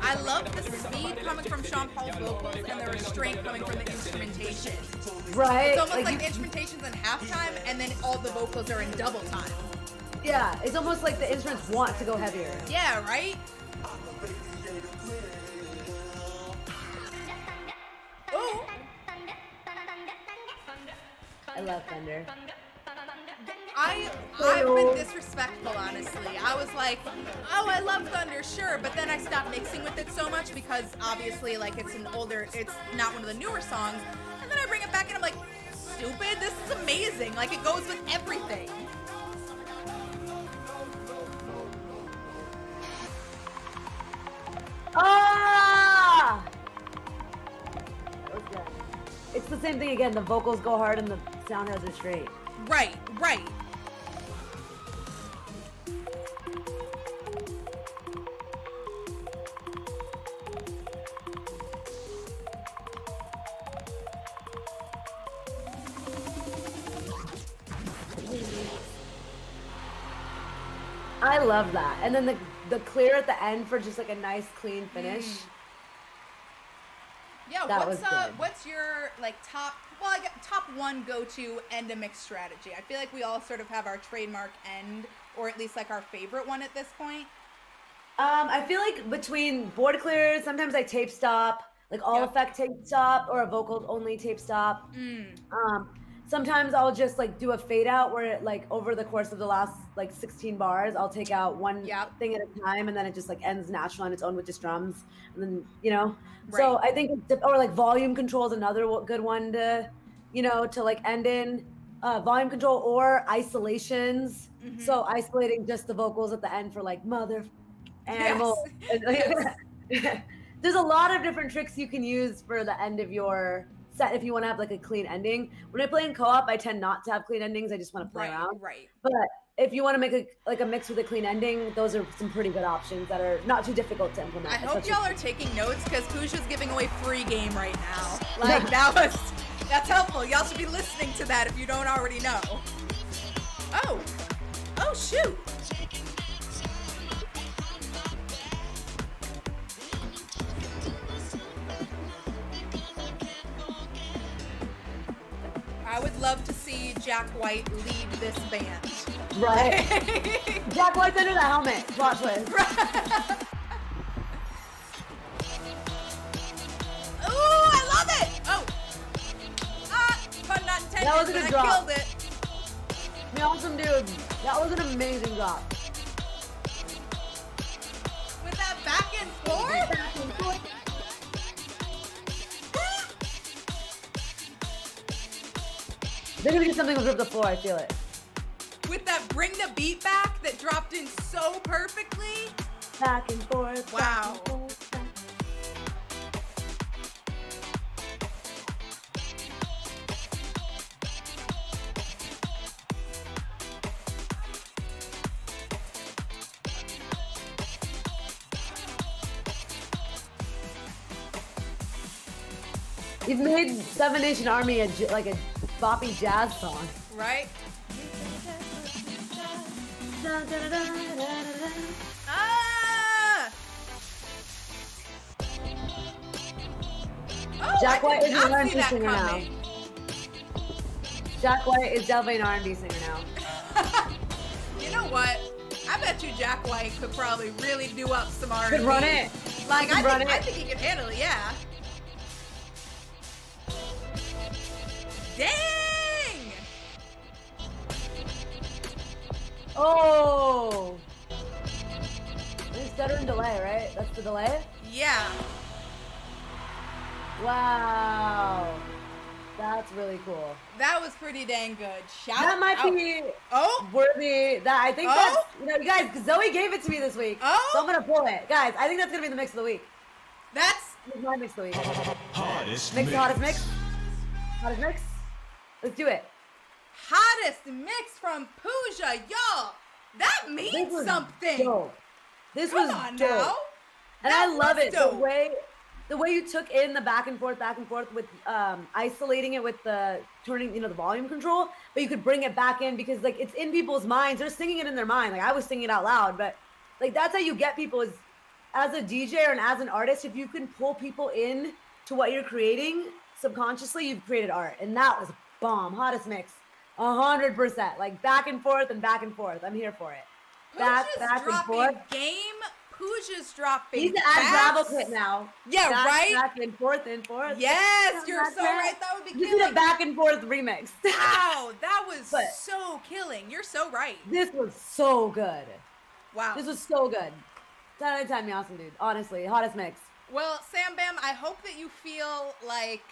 I love the speed coming from Sean Paul's vocals and the restraint coming from the instrumentation. Right. It's almost like the instrumentation's in halftime and then all the vocals are in double time. Yeah, it's almost like the instruments want to go heavier. Yeah, right? Oh! I love thunder. I've been disrespectful, honestly. I was like, oh, I love thunder, sure, but then I stopped mixing with it so much because obviously, like, it's not one of the newer songs. And then I bring it back and I'm like, stupid, this is amazing. Like, it goes with everything. Ah! Okay. It's the same thing again. The vocals go hard and the sound has restraint. Right. I love that. And then the clear at the end for just like a nice clean finish. Yeah, what's your like top one go-to end a mix strategy? I feel like we all sort of have our trademark end, or at least like our favorite one at this point. I feel like between board clears, sometimes I tape stop, like all effect tape stop or a vocals only tape stop. Sometimes I'll just like do a fade out where it like over the course of the last like 16 bars, I'll take out one thing at a time and then it just like ends natural on its own with just drums. And then, you know, so I think, or like volume control is another good one to, you know, to like end in volume control or isolations. So isolating just the vocals at the end for like mother animal. Yes. There's a lot of different tricks you can use for the end of your set if you want to have like a clean ending. When I play in co-op, I tend not to have clean endings. I just want to play around. Right. But if you want to make a mix with a clean ending, those are some pretty good options that are not too difficult to implement. I hope y'all are taking notes because Pooja's giving away free game right now. Like that's helpful. Y'all should be listening to that if you don't already know. Oh shoot. I would love to see Jack White lead this band. Right. Jack White's under the helmet. Watch this. Ooh, I love it! Oh. Pun not intended, That was a good drop. I killed it. Awesome, dude. That was an amazing drop. With that back and forth? They're gonna get something with Rip the Floor, I feel it. With that bring the beat back that dropped in so perfectly. Back and forth. Wow. Back and forth, back. You've made Seven Nation Army like a boppy jazz song. Right? Ah! Oh, Jack White is an not R&B see that singer now. coming. Jack White is definitely an R&B singer now. You know what? I bet you Jack White could probably really do up some R&B. Could run it. Like, I run think he could handle it, yeah. Dang! Oh! There's stutter and delay, right? That's the delay? Yeah. Wow. That's really cool. That was pretty dang good. Shout That might out. be Oh! worthy. That I think Oh? that's, you know, you guys, Zoe gave it to me this week. Oh? So I'm gonna pull it. Guys, I think that's gonna be the mix of the week. That's... This is my mix of the week. Hottest Mix the hottest mix. Hottest mix. Let's do it. hottest mix from Pooja, y'all. That This means was something. dope. This Come was on dope. now. And That I love was it dope. the way you took in the back and forth with isolating it with the turning, you know, the volume control, but you could bring it back in because like it's in people's minds. They're singing it in their mind. Like I was singing it out loud, but like that's how you get people is as a DJ or as an artist, if you can pull people in to what you're creating subconsciously, you've created art. And that was bomb. Hottest mix. 100%. Like back and forth and back and forth. I'm here for it. Back and dropping forth. game. Pooja's dropping. He's add gravel facts. kit now. Yeah, right? Back and forth and forth. Yes, you're so right. That would be This is a killing. back and forth remix. Wow, that was But- so killing. You're so right. This was so good. Wow. This was so good. 10 out of 10, awesome, dude. Honestly, hottest mix. Well, Sam Bam, I hope that you feel like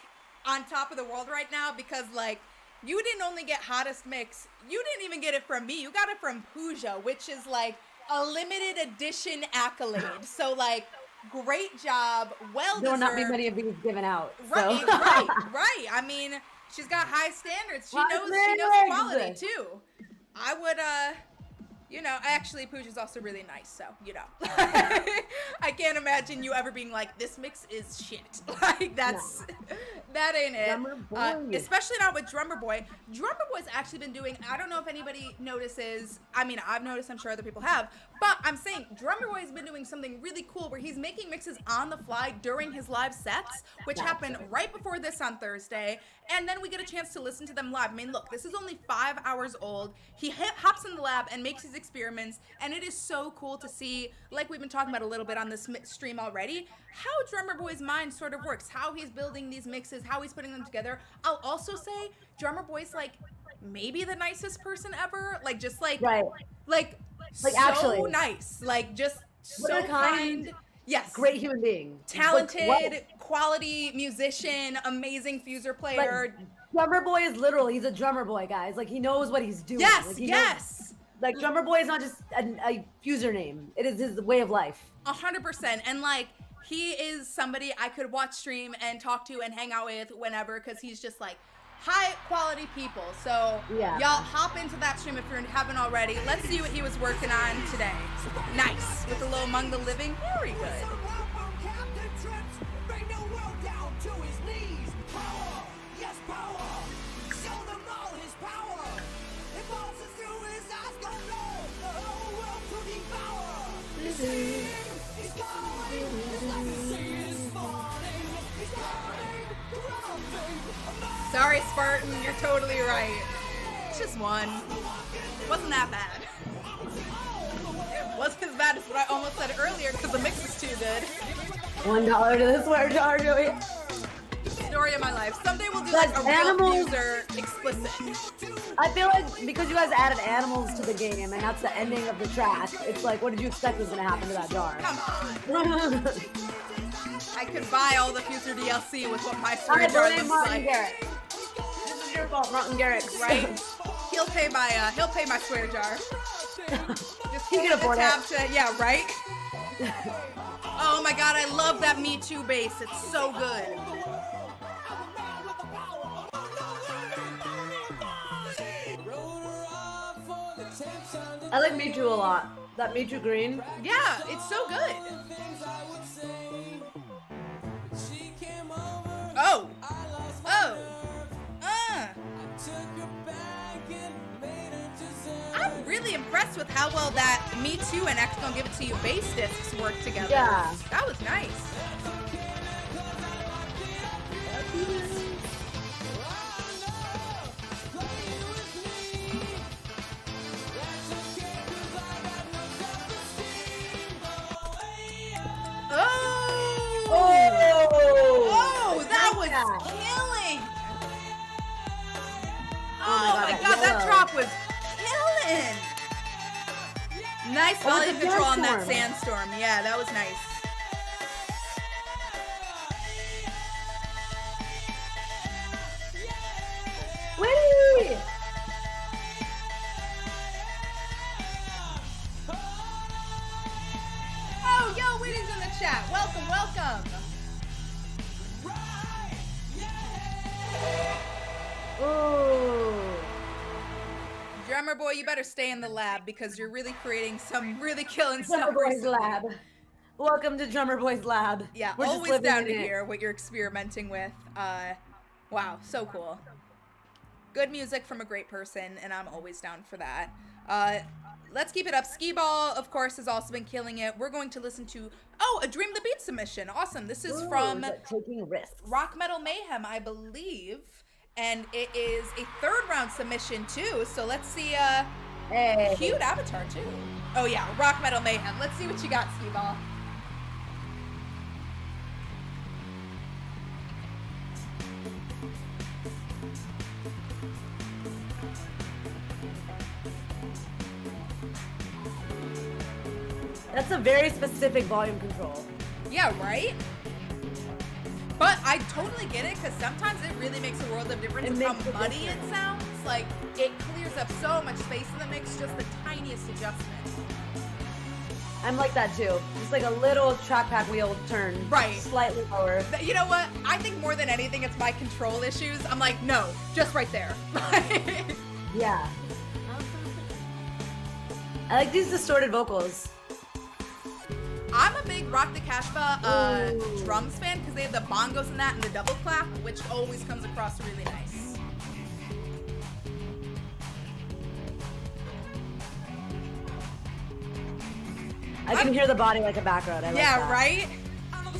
on top of the world right now because, like, you didn't only get hottest mix, you didn't even get it from me. You got it from Pooja, which is like a limited edition accolade. So, like, great job. Well There will deserved. not be many of these given out. Right, So. right. I mean, she's got high standards. She High knows standards. quality too. I would you know, actually Pooja's also really nice, so you know. I can't imagine you ever being like, this mix is shit. Like that's that ain't it. Drummer Boy. Especially not with Drummer Boy. Drummer Boy's actually been doing, I don't know if anybody notices, I mean I've noticed, I'm sure other people have, but I'm saying Drummer Boy's been doing something really cool where he's making mixes on the fly during his live sets, which happened right before this on Thursday, and then we get a chance to listen to them live. I mean, look, this is only 5 hours old. He hops in the lab and makes his experiments, and it is so cool to see, like we've been talking about a little bit on this stream already, how Drummer Boy's mind sort of works, how he's building these mixes, how he's putting them together. I'll also say Drummer Boy's like maybe the nicest person ever, like just like Right. like so actually. nice, like just What so a kind, yes, Great human being. talented, Like, quality musician, amazing FUSER what? player. Drummer Boy is literal. He's a drummer boy, guys. Like he knows what he's doing. Yes, Like, he knows- yes. like Drummer Boy is not just a username. It is his way of life. 100%. And like, he is somebody I could watch stream and talk to and hang out with whenever, because he's just like high quality people. So Yeah. y'all hop into that stream if you haven't already. Let's see what he was working on today. Nice. With a little Among the Living. Very good. Sorry, Spartan, you're totally right. It's just one. Wasn't that bad. Wasn't as bad as what I almost said earlier because the mix was too good. $1 to the swear jar, Joey. Story of my life. Someday we'll do Guys, like a real animals- user explicit. I feel like because you guys added animals to the game and that's the ending of the track, it's like, what did you expect was going to happen to that jar? Come on. I could buy all the future DLC with what my swear I jar blame looks Martin like. Garrix. This is your fault, Martin Garrix. Right? He'll pay my swear jar. Just He hit can the afford tab it. to, yeah, right? Oh my god, I love that Me Too bass. It's so good. I like Me Too a lot. That Me Too green. Yeah, it's so good. Oh. Oh. I'm really impressed with how well that Me Too and X Gonna Give It To You bass discs work together. Yeah. That was nice. Oh, that was killing. Oh my god, that drop was killing. Nice volume control on that sandstorm. Yeah, that was nice. Whee! Oh, yo, Whitney's in the chat. Welcome, welcome. Ooh. Drummer boy, you better stay in the lab because you're really creating some really killing stuff. Drummer Boy's recently. Lab. Welcome to Drummer Boy's Lab. Yeah, We're just always living down in to it. hear what you're experimenting with. Wow, so cool. Good music from a great person, and I'm always down for that. Let's keep it up. Skee Ball, of course, has also been killing it. We're going to listen to, a Dream the Beat submission. Awesome. This is from Taking Risks. Rock Metal Mayhem, I believe. And it is a third round submission, too. So let's see, cute avatar, too. Oh, yeah, Rock Metal Mayhem. Let's see what you got, Skee Ball. That's a very specific volume control. Yeah, right? But I totally get it, because sometimes it really makes a world of difference with how muddy it sounds. Like, it clears up so much space in the mix, just the tiniest adjustment. I'm like that too. Just like a little track pack wheel turn. Right. Slightly lower. You know what? I think more than anything, it's my control issues. I'm like, no, just right there. Yeah. I like these distorted vocals. I'm a big Rock the Kashba drums fan because they have the bongos in that and the double clap, which always comes across really nice. I can hear the body like a background. I like that. Right? Oh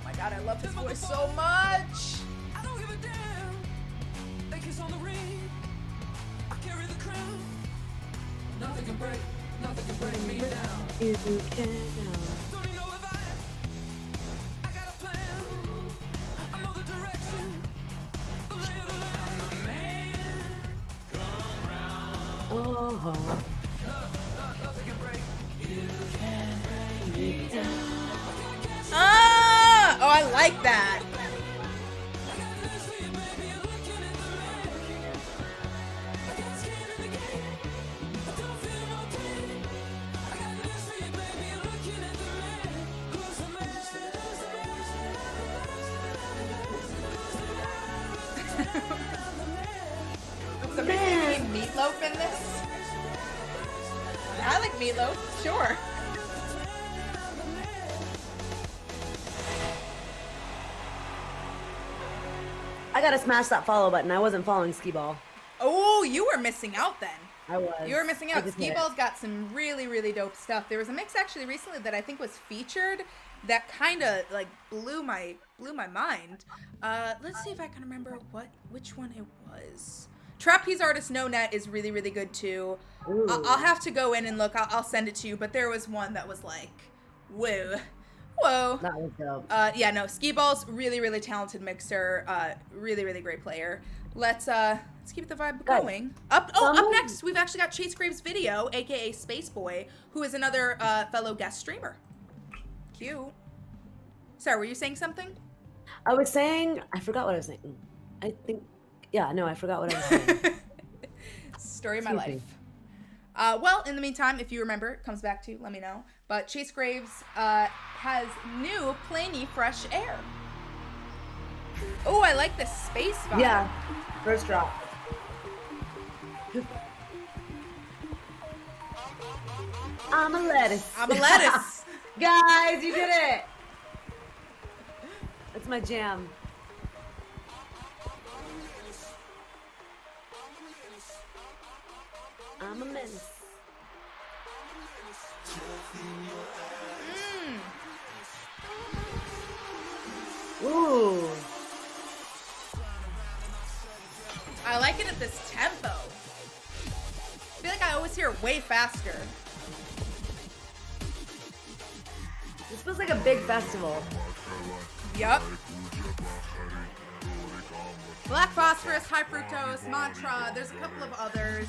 my god, I love his voice so much. I don't give a damn. They kiss on the ring. I carry the crown. Nothing can break me down. If you can. Don't you know if I got a plan. I know the direction. The lay of the land. Man, come round. Oh. Nothing can break. Oh, I like that. Somebody need Meatloaf in this? I like Meatloaf, sure. I gotta smash that follow button. I wasn't following Skee Ball. Oh, you were missing out then. I was. You were missing out. I just Skee hit it. Ball's got some really, really dope stuff. There was a mix actually recently that I think was featured that kind of like blew my mind. Let's see if I can remember which one it was. Trapeze artist No Net is really, really good too. Ooh. I'll have to go in and look. I'll send it to you. But there was one that was like, whoa. That was dope. Yeah, no, Skee Ball's really, really talented mixer. Really, really great player. Let's keep the vibe going. Up next, we've actually got Chase Graves Video, aka Space Boy, who is another fellow guest streamer. Cute. Sarah, were you saying something? I was saying, I forgot what I was saying. I think, yeah, no, I forgot what I was saying. Story of my Excuse me. life. Well, in the meantime, if you remember, it comes back to you, let me know. But Chase Graves has new Plainy Fresh Air. Oh, I like the space vibe. Yeah, first drop. I'm a lettuce. I'm a lettuce. Guys, you did it. That's my jam. I'm a menace. Ooh. I like it at this tempo. I feel like I always hear it way faster. This feels like a big festival. Yup. Black Phosphorus, High Fructose, Mantra, there's a couple of others.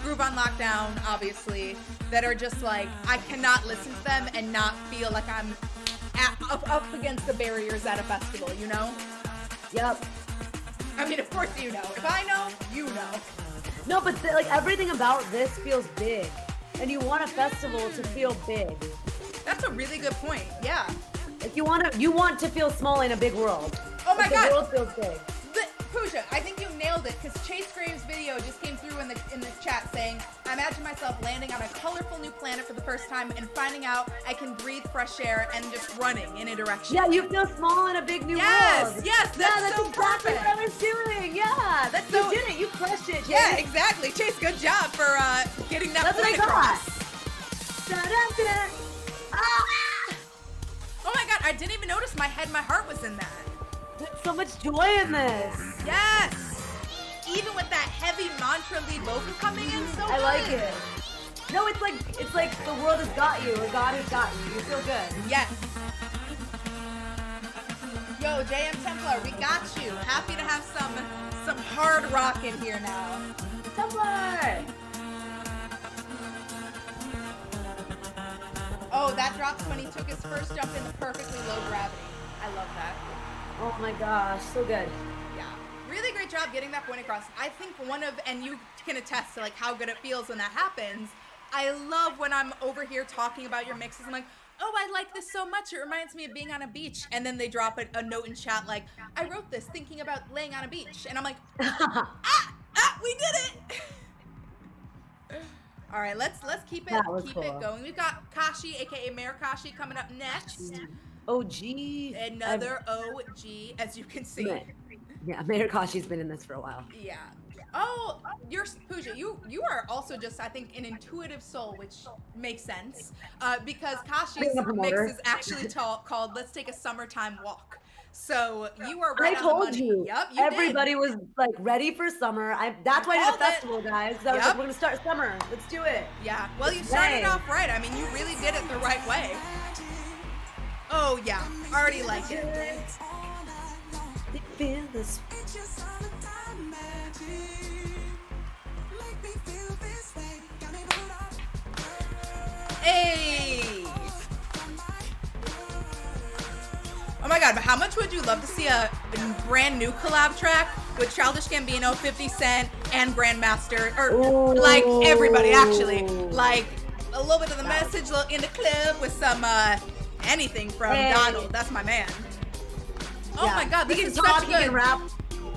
Groove on Lockdown, obviously, that are just like, I cannot listen to them and not feel like I'm up against the barriers at a festival, you know? Yep. I mean, of course you know. If I know, you know. No, but like everything about this feels big. And you want a festival to feel big. That's a really good point, yeah. Like you want to feel small in a big world. Oh my Like, God. The world feels big. Pooja, I think you nailed it, because Chase Graves' video just came through in the chat saying, I imagine myself landing on a colorful new planet for the first time and finding out I can breathe fresh air and just running in a direction. Yeah, you feel small in a big new world. Yes, that's so exactly perfect. what I was doing. Yeah, That's so, you did it. You crushed it, Chase. Yeah, exactly. Chase, good job for getting that That's what point I got. across. Da-da-da. Ah! Oh my God, I didn't even notice my heart was in that. There's so much joy in this. Yes. Even with that heavy mantra lead vocal coming in, so I good. like it. No, it's like the world has got you, or God has got you. You feel good. Yes. Yo, JM Templar, we got you. Happy to have some hard rock in here now. Templar! Oh, that drops when he took his first jump into perfectly low gravity. I love that. Oh my gosh, so good. Yeah. Really great job getting that point across. I think and you can attest to like how good it feels when that happens. I love when I'm over here talking about your mixes. I'm like, oh, I like this so much. It reminds me of being on a beach. And then they drop a note in chat like, I wrote this thinking about laying on a beach. And I'm like, we did it. All right, let's keep it cool. going. We've got Kashi, aka Mayor Kashi, coming up next. OG. Another OG, as you can see. Yeah, Mayor Kashi's been in this for a while. Yeah. Oh, you're Pooja. You are also just, I think, an intuitive soul, which makes sense, because Kashi's mix is actually called "Let's Take a Summertime Walk." So you are right I on the told money. you. Yep, Everybody was like ready for summer. That's why I did a festival, guys. I was like, we're gonna start summer. Let's do it. Yeah. Well, you started off right. I mean, you really did it the right way. Oh yeah, already like it. Feel this. Hey! Oh my God, but how much would you love to see a brand new collab track with Childish Gambino, 50 Cent, and Grandmaster, or like everybody actually, like a little bit of the message in the club with some anything from Donald. That's my man. Oh my God, this is such a good. He can rap.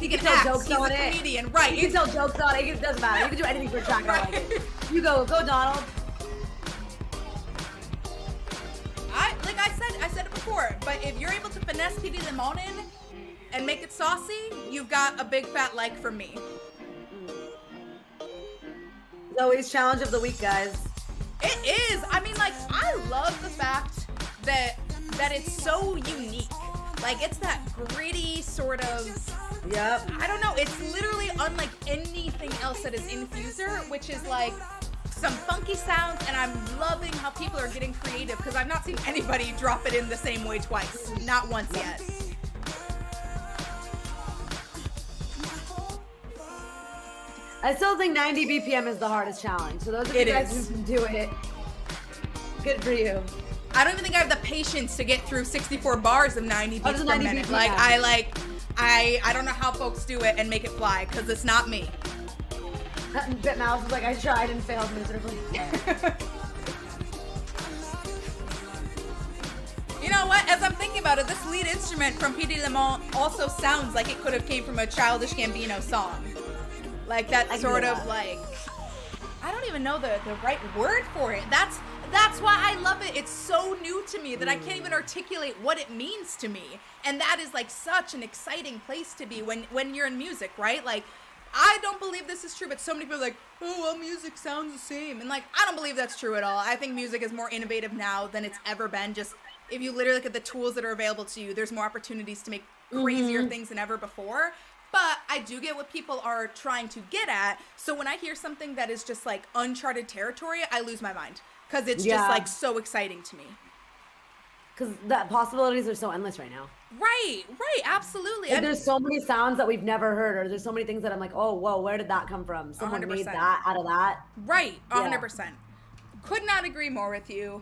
He can tell act. jokes He's on a it. comedian, right? You can tell jokes on it. It doesn't matter. You can do anything for a track. I like it. You go Donald. I said it before, but if you're able to finesse P.D. Limon in and make it saucy, you've got a big fat like for me. Z.O.E.'s challenge of the week, guys. It is. I mean, like, I love the fact that it's so unique. Like, it's that gritty sort of. Yep. I don't know. It's literally unlike anything else that is in FUSER, which is like some funky sounds, and I'm loving how people are getting creative because I've not seen anybody drop it in the same way twice. Not once yet. I still think 90 BPM is the hardest challenge. So those of you guys who can do it, good for you. I don't even think I have the patience to get through 64 bars of 90 beats per minute. BPM. Like, I don't know how folks do it and make it fly because it's not me. Bitmouse is like, I tried and failed miserably. You know what? As I'm thinking about it, this lead instrument from P.D. Limon also sounds like it could have came from a Childish Gambino song. Like that sort of like, I don't even know the right word for it. That's why I love it. It's so new to me that I can't even articulate what it means to me. And that is like such an exciting place to be when you're in music, right? Like, I don't believe this is true, but so many people are like, oh, well, music sounds the same. And, like, I don't believe that's true at all. I think music is more innovative now than it's ever been. Just, if you literally look at the tools that are available to you, there's more opportunities to make crazier things than ever before. But I do get what people are trying to get at. So when I hear something that is just, like, uncharted territory, I lose my mind. Because it's just, like, so exciting to me. Because the possibilities are so endless right now. Right, absolutely. Like, there's so many sounds that we've never heard, or there's so many things that I'm like, oh, whoa, where did that come from? Someone 100%. made that out of that. Right, 100%. Could not agree more with you.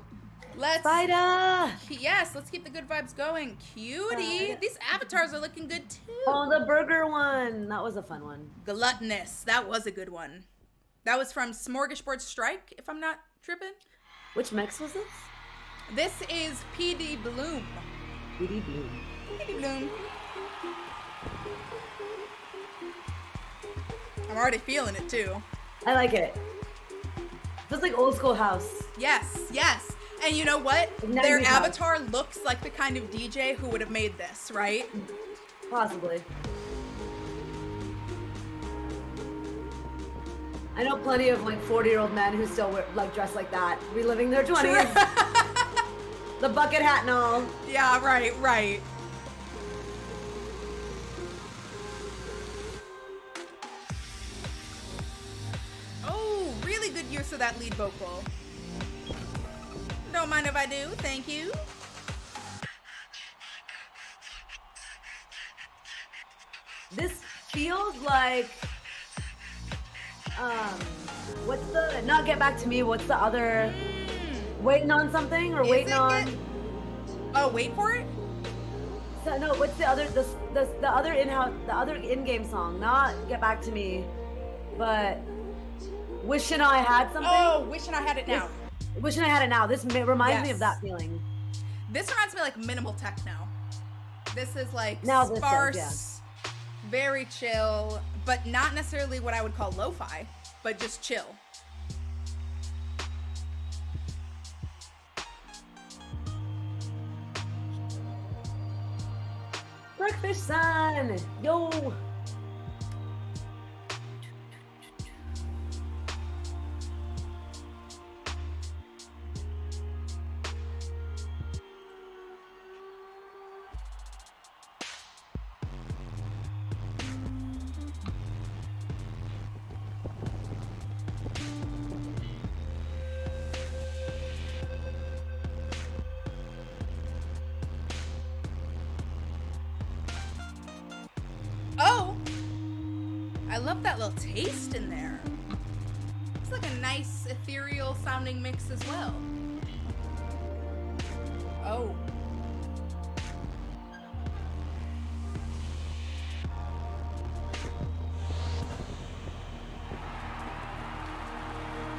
Let's Spider! Yes, let's keep the good vibes going. Cutie. These avatars are looking good too. Oh, the burger one. That was a fun one. Gluttonous. That was a good one. That was from Smorgasbord Strike, if I'm not tripping. Which mix was this? This is PD Bloom. PD Bloom. PD Bloom. I'm already feeling it too. I like it. Feels like old school house. Yes. And you know what? Now Their you have. avatar looks like the kind of DJ who would have made this, right? Possibly. I know plenty of like 40-year-old men who still wear, like dress like that, reliving their 20s. The bucket hat and all. Yeah, right. Oh, really good use of that lead vocal. Don't mind if I do, thank you. This feels like, what's the, not Get Back to Me, what's the other, Waiting on Something, or Is Waiting it on, Oh, wait for it? so, no, what's the other, the other in-house, the other in-game song, not Get Back to Me, but Wishing I Had Something? Oh, wishing I had it now. Wishing I Had It Now. This reminds me Yes. of that feeling. This reminds me of like minimal techno. This is like Now this does, sparse, very chill, but not necessarily what I would call lo-fi, but just chill. Breakfast Sun! Yo! Oh! I love that little taste in there. It's like a nice ethereal sounding mix as well. Oh.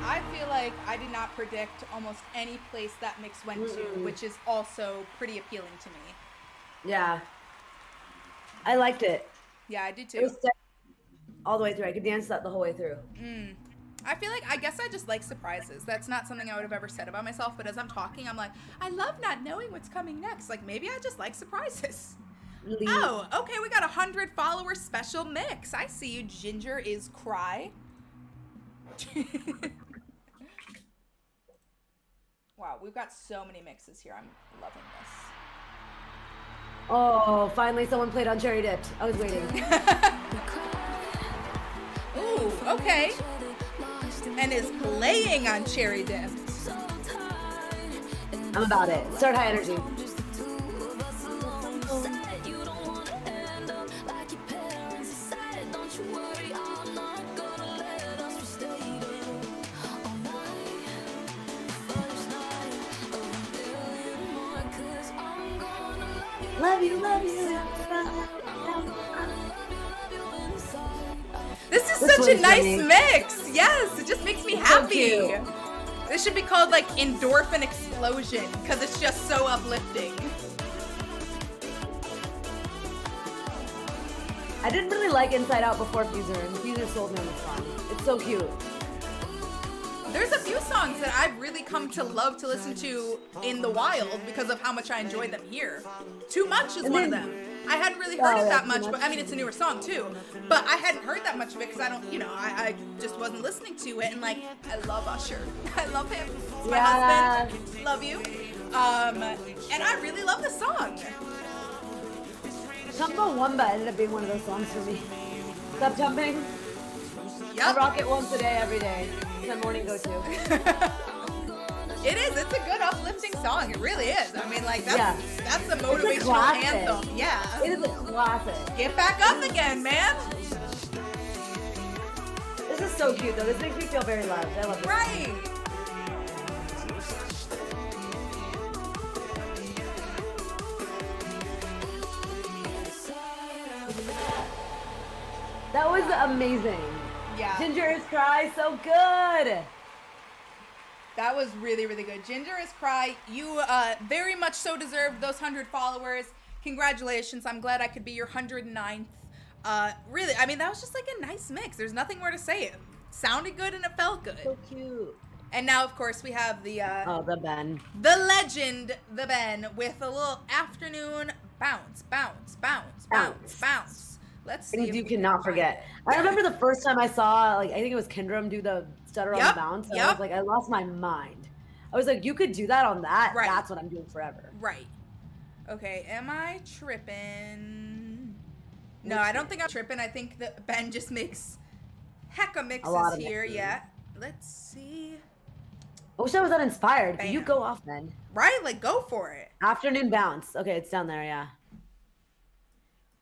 I feel like I did not predict almost any place that mix went to, which is also pretty appealing to me. Yeah. I liked it. Yeah, I do It too. was set all the way through. I could dance that the whole way through. I feel like, I guess I just like surprises. That's not something I would have ever said about myself, but as I'm talking, I'm like, I love not knowing what's coming next. Like, maybe I just like surprises. Leave. Oh, okay, we got a 100 follower special mix. I see you. Ginger is cry. Wow, we've got so many mixes here. I'm loving this. Oh, finally someone played on Cherry Dipped. I was waiting. Ooh, okay. And is playing on Cherry Dipped. I'm about it. Start high energy. Love you, love you. This is This such a one's nice yummy. mix. Yes, it just makes me happy. cute. This should be called like Endorphin Explosion because it's just so uplifting. I didn't really like Inside Out before FUSER, and FUSER sold me on this song. It's so cute. There's a few songs that I've really come to love to listen to in the wild because of how much I enjoy them here. Too Much is And one then of them. I hadn't really heard Oh, it yeah, that too much, much. but I mean, it's a newer song too. But I hadn't heard that much of it because I don't, I just wasn't listening to it. And like, I love Usher. I love him. He's my husband. Love you. And I really love the song. Tumbo Wumba ended up being one of those songs for me. Stop jumping. I Yep. rock it once a day, every day. It's my morning go-to. It is. It's a good uplifting song. It really is. I mean, like, that's a motivational classic. anthem. Yeah. It is a classic. Get back up again, man. This is so cute, though. This makes me feel very loved. I love this. Right. That was amazing. Yeah. Ginger is Cry, so good. That was really, really good. Ginger is Cry. You very much so deserved those 100 followers. Congratulations. I'm glad I could be your 109th. Really, I mean, that was just like a nice mix. There's nothing more to say. It sounded good and it felt good. So cute. And now, of course, we have the the Ben. the legend, the Ben, with a little afternoon bounce, bounce, bounce, bounce, bounce. Let's see. Things if you we can cannot find forget. it. I remember the first time I saw, like, I think it was Kendrum do the stutter on Yep, the bounce. And yep. I was like, I lost my mind. I was like, you could do that on that. Right. That's what I'm doing forever. Right. Okay, am I tripping? No, I don't think I'm tripping. I think that Ben just makes hecka mixes lot of here. mixes. Yeah. Let's see. I wish I was that inspired. Can you Bam. go off then? Right, like go for it. Afternoon bounce. Okay, it's down there, yeah.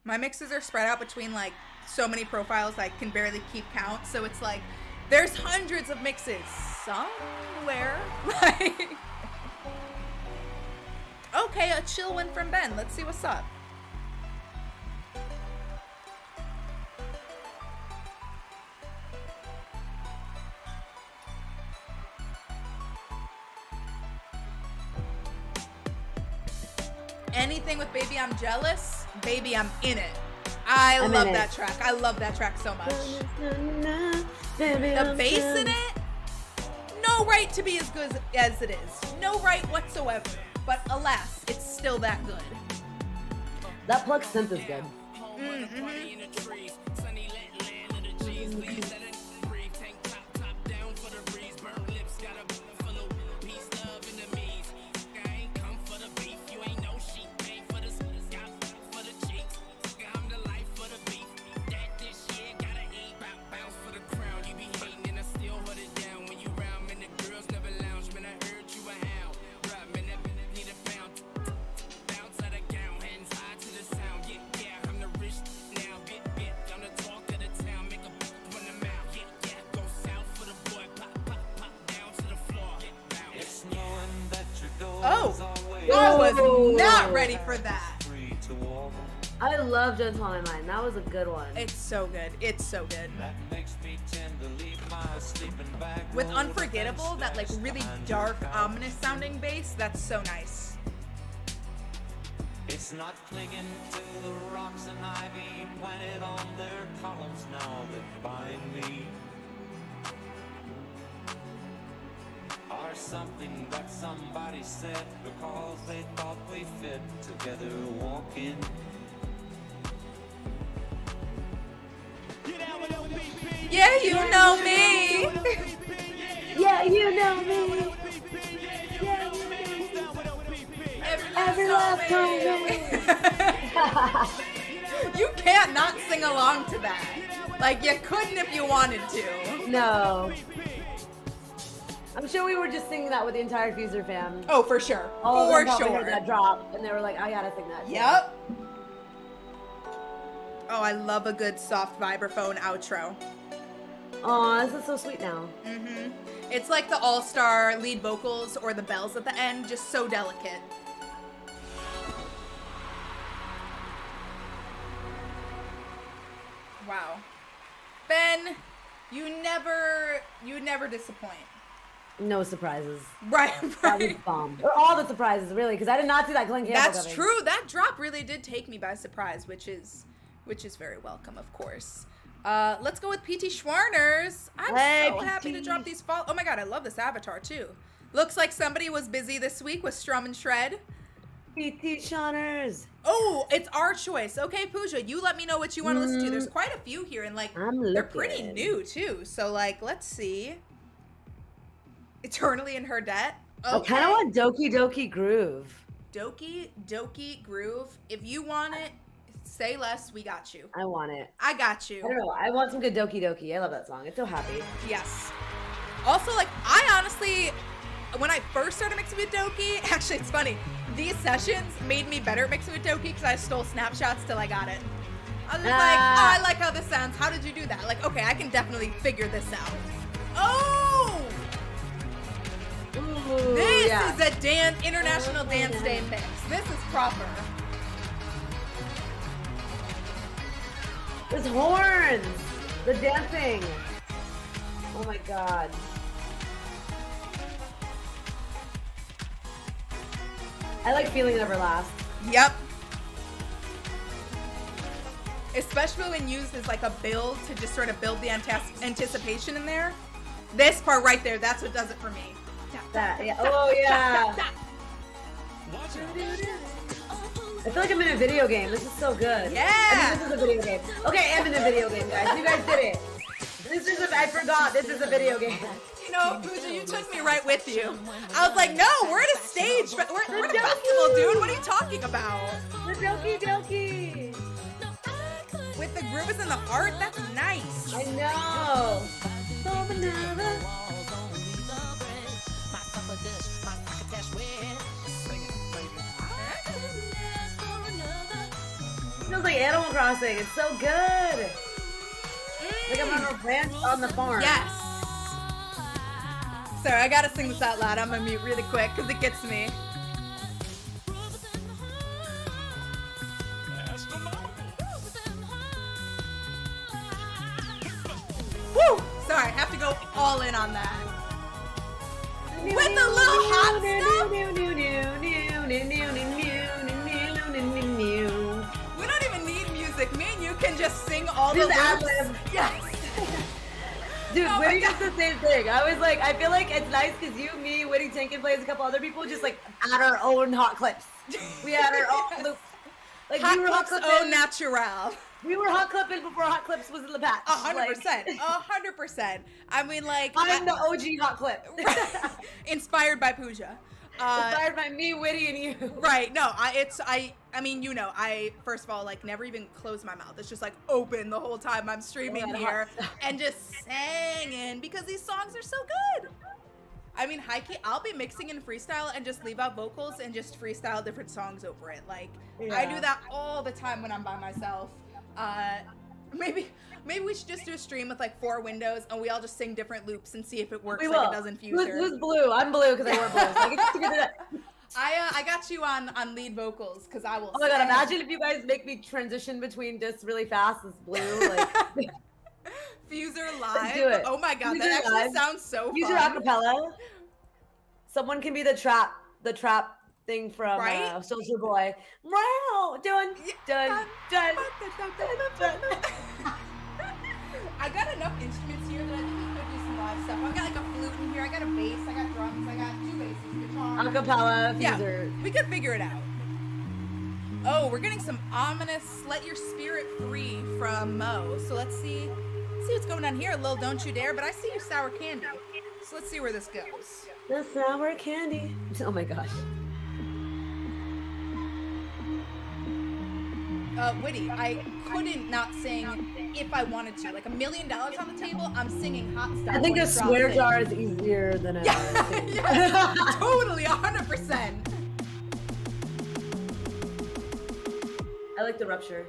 My mixes are spread out between like so many profiles I can barely keep count. So it's like there's hundreds of mixes somewhere. Like, okay, a chill one from Ben. Let's see what's up. Anything with Baby I'm Jealous, baby I'm in it. I love that track. I love that track so much. The bass in it, no right to be as good as it is. No right whatsoever. But alas, it's still that good. That plug synth is good. I was not ready for that. I love Don't Tell My Mind. That was a good one. It's so good. It's so good. With Unforgettable, that like really dark, ominous sounding bass, that's so nice. It's not clinging to the rocks and ivy planted on their columns now that bind me. Or something that somebody said because they thought we fit together walking. Yeah, you know me. Yeah, you know me. Yeah, you know me. Every last time. You can't not sing along to that. Like, you couldn't if you wanted to. No. I'm sure we were just singing that with the entire FUSER fam. Oh, for sure. All of For them probably sure. heard that drop, and they were like, I gotta sing that. Yep. Oh, I love a good soft vibraphone outro. Aw, this is so sweet now. Mm-hmm. It's like the all-star lead vocals or the bells at the end, just so delicate. Wow. Ben, you never disappoint. No surprises. Right, That was right. bomb. Or all the surprises, really, because I did not see that Glenn Campbell That's coming. true. That drop really did take me by surprise, which is very welcome, of course. Let's go with PT Schwarners. I'm Hey, so happy to PT. drop these Oh my god, I love this avatar too. Looks like somebody was busy this week with Strum and Shred. PT Shawners. Oh, it's our choice. Okay, Pooja, you let me know what you want to listen to. There's quite a few here, and like they're pretty new too. So like, let's see. Eternally in Her Debt. Okay. I kind of want Doki Doki Groove. Doki Doki Groove. If you want it, say less. We got you. I want it. I got you. I don't know. I want some good Doki Doki. I love that song. It's so happy. Yes. Also, like, I honestly, when I first started mixing with Doki, actually, it's funny. These sessions made me better at mixing with Doki because I stole snapshots till I got it. I was just like, oh, I like how this sounds. How did you do that? Like, okay, I can definitely figure this out. Oh! Ooh, This is a international dance day mix. This is proper. There's horns. The dancing. Oh my god. I like Feeling Never Last. Yep. Especially when used as like a build to just sort of build the anticipation in there. This part right there, that's what does it for me. That, yeah. Oh yeah. I feel like I'm in a video game. This is so good. Yeah. I mean, this is a video game. Okay, I'm in a video game, guys. You guys did it. I forgot. This is a video game. You know, Pooja, you took me right with you. I was like, no, we're at a stage, but we're at a festival, dude. What are you talking about? The Doki Doki. With the grooves and the art, that's nice. I know. Feels like Animal Crossing. It's so good. Like I'm on a ranch on the farm. Yes. Sorry, I gotta sing this out loud. I'm gonna mute really quick because it gets me. Woo! Sorry, I have to go all in on that. With the little hot stuff. We don't even need music. Me and you can just sing all the Just lyrics. ad-lib. Yes. Dude, Oh my Whitney does God. the same thing. I was like, I feel like it's nice because you, me, Whitney Tinkin plays a couple other people just like add our own hot clips. We had our own loops. Like Hot we were hot clips clipping. au natural. We were hot clipping before hot clips was in the patch. 100%. 100%. I mean, like, I'm the OG hot clip. inspired by Pooja. Inspired by me, Whitney, and you. Right. No, I mean, you know, I first of all like never even close my mouth. It's just like open the whole time I'm streaming Yeah, here and just singing because these songs are so good. I mean, high key, I'll be mixing in freestyle and just leave out vocals and just freestyle different songs over it. Like, I do that all the time when I'm by myself. Maybe we should just do a stream with like 4 windows and we all just sing different loops and see if it works like it does in FUSER. Who's blue? I'm blue because I wear blue. So I get to figure that out. I got you on lead vocals because I will. Oh my god! sing. Imagine if you guys make me transition between discs really fast. It's blue. Like FUSER live. do it. Oh my god, FUSER that actually live. sounds so use your fun. acapella. Someone can be the trap thing from Right? Soldier Boy. Wow, done. I got enough instruments here that I think we could do some live stuff. I've got like a flute in here. I got a bass. I got drums. I got 2 basses, guitar. Acapella, Yeah, FUSER. we could figure it out. Oh, we're getting some ominous "Let Your Spirit Free" from Mo. So let's see what's going on here. A little "Don't You Dare," but I see you sour candy. So let's see where this goes. The sour candy. Oh my gosh. Witty, I couldn't not sing if I wanted to. Like $1 million on the table, I'm singing hot stuff. I think when a it swear drops in. jar is easier than a thing. Yes, totally, 100%. I like the rupture.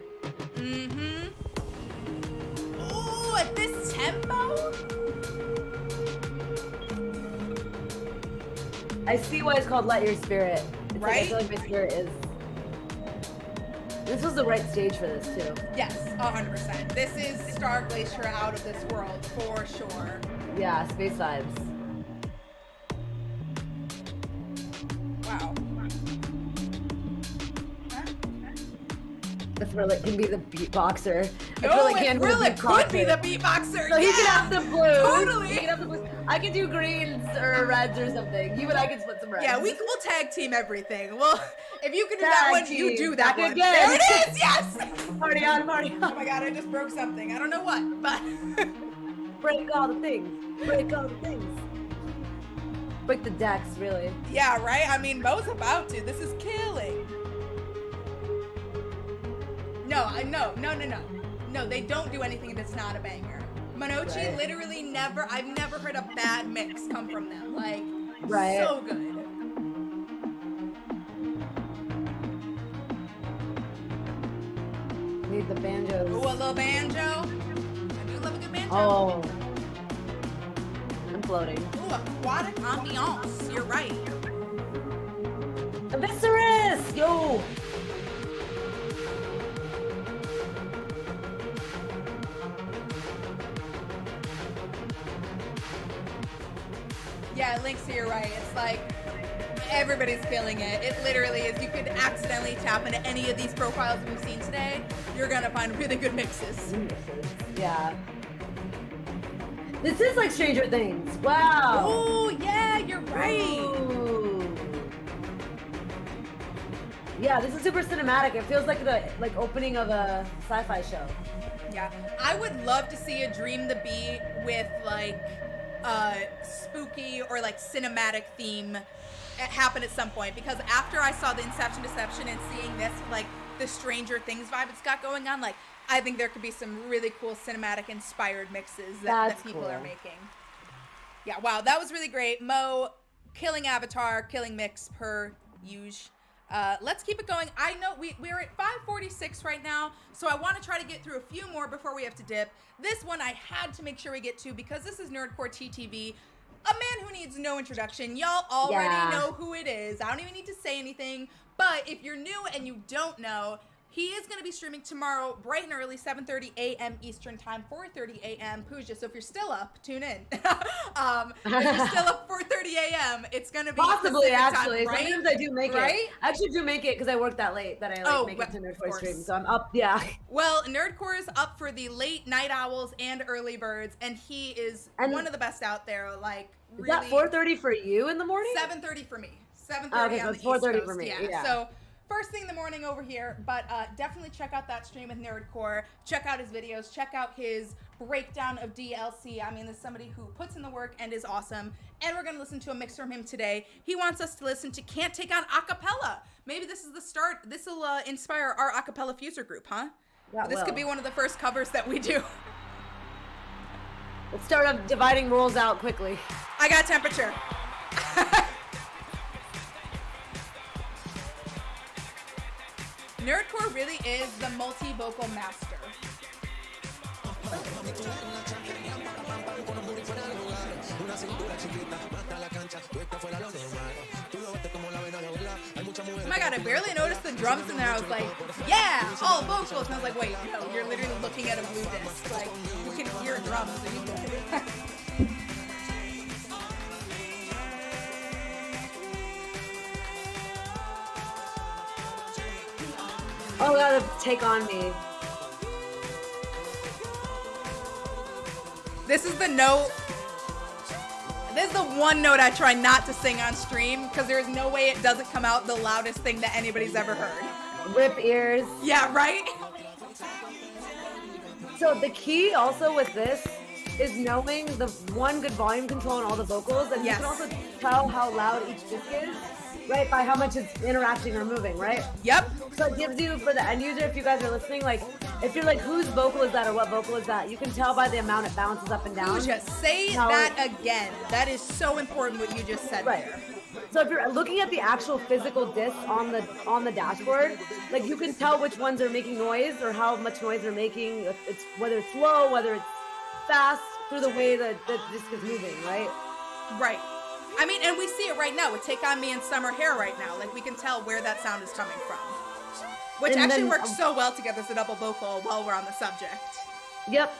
Mm-hmm. Ooh, at this tempo? I see why it's called Let Your Spirit. It's like, I Right? feel like my spirit is. This was the right stage for this too. Yes, 100%. This is Star Glacier out of this world, for sure. Yeah, space vibes. Wow. The Thriller can be the beatboxer. No, it really could be the beatboxer. So he yeah. can have the blues. Totally. He can have the blues. I can do greens or reds or something. You and I can split some reds. Yeah, we'll tag team everything. Well, if you can do Tag that one, team. you do that Back one. again. There it is. Yes. Party on, party Oh on. my god, I just broke something. I don't know what, but Break all the things. Break all the things. Break the decks, really. yeah, right. I mean, Mo's about to. This is killing. No. No, they don't do anything that's not a banger. Monochi Right. literally never. I've never heard a bad mix come from them. Like, Right. so good. Need the banjos. Ooh, a little banjo. I do love a good banjo. Oh. I'm floating. Ooh, aquatic ambiance. You're right. Viscerous! Yo! Yeah, Linksy, you're right. It's like everybody's feeling it. It literally is. You could accidentally tap into any of these profiles we've seen today. You're gonna find really good mixes. Yeah. This is like Stranger Things. Wow. Oh yeah, you're right. Ooh. Yeah, this is super cinematic. It feels like the opening of a sci-fi show. Yeah, I would love to see a Dream the Beat with like spooky or like cinematic theme happen at some point, because after I saw the Inception Deception and seeing this like the Stranger Things vibe it's got going on, like I think there could be some really cool cinematic inspired mixes that people cool. are making. Yeah, wow, that was really great. Mo, killing Avatar, killing mix per usual. Let's keep it going. I know we're at 5:46 right now, so I want to try to get through a few more before we have to dip. This one I had to make sure we get to because this is Nerdcore TTV, a man who needs no introduction. Y'all already know who it is. I don't even need to say anything, but if you're new and you don't know, he is going to be streaming tomorrow bright and early, 7:30 a.m. Eastern time, 4:30 a.m. Pooja. So if you're still up, tune in. If you're still up 4:30 a.m., it's going to be Possibly, Pacific actually. time, right? Sometimes I do make Right? it. I actually do make it because I work that late that I make it to of Nerdcore course. stream. So I'm up, yeah. Well, Nerdcore is up for the late night owls and early birds, and he is And- one of the best out there. Like, Is really, that 4:30 for you in the morning? 7:30 for me. 7:30 Okay, so on it's the East 4:30 Coast. for me, Yeah. yeah. So first thing in the morning over here, but definitely check out that stream with Nerdcore. Check out his videos. Check out his breakdown of DLC. I mean, there's somebody who puts in the work and is awesome. And we're gonna listen to a mix from him today. He wants us to listen to "Can't Take On Acapella." Maybe this is the start. This will inspire our acapella FUSER group, huh? This could be one of the first covers that we do. Let's start dividing roles out quickly. I got temperature. Nerdcore really is the multi-vocal master. Oh my god, I barely noticed the drums in there. I was like, yeah, all vocals. And I was like, wait, no, you're literally looking at a blue disc. Like, you can hear drums. Are you good? Oh, gotta take on me. This is the note. This is the one note I try not to sing on stream because there's no way it doesn't come out the loudest thing that anybody's ever heard. Rip ears. Yeah, right? So the key also with this is knowing the one good volume control and all the vocals, and Yes. you can also tell how loud each disc is, right, by how much it's interacting or moving, right? Yep. So it gives you, for the end user, if you guys are listening, like, if you're like, whose vocal is that or what vocal is that, you can tell by the amount it bounces up and down. Just say How that again. That is so important what you just said Right. there. So if you're looking at the actual physical discs on the dashboard, like you can tell which ones are making noise or how much noise they're making. It's whether it's low, whether it's fast, through the way that the disc is moving, right? Right. I mean, and we see it right now with Take On Me and Summer Hair right now. Like, we can tell where that sound is coming from. Which And actually then- works so well together as a double vocal while we're on the subject. Yep.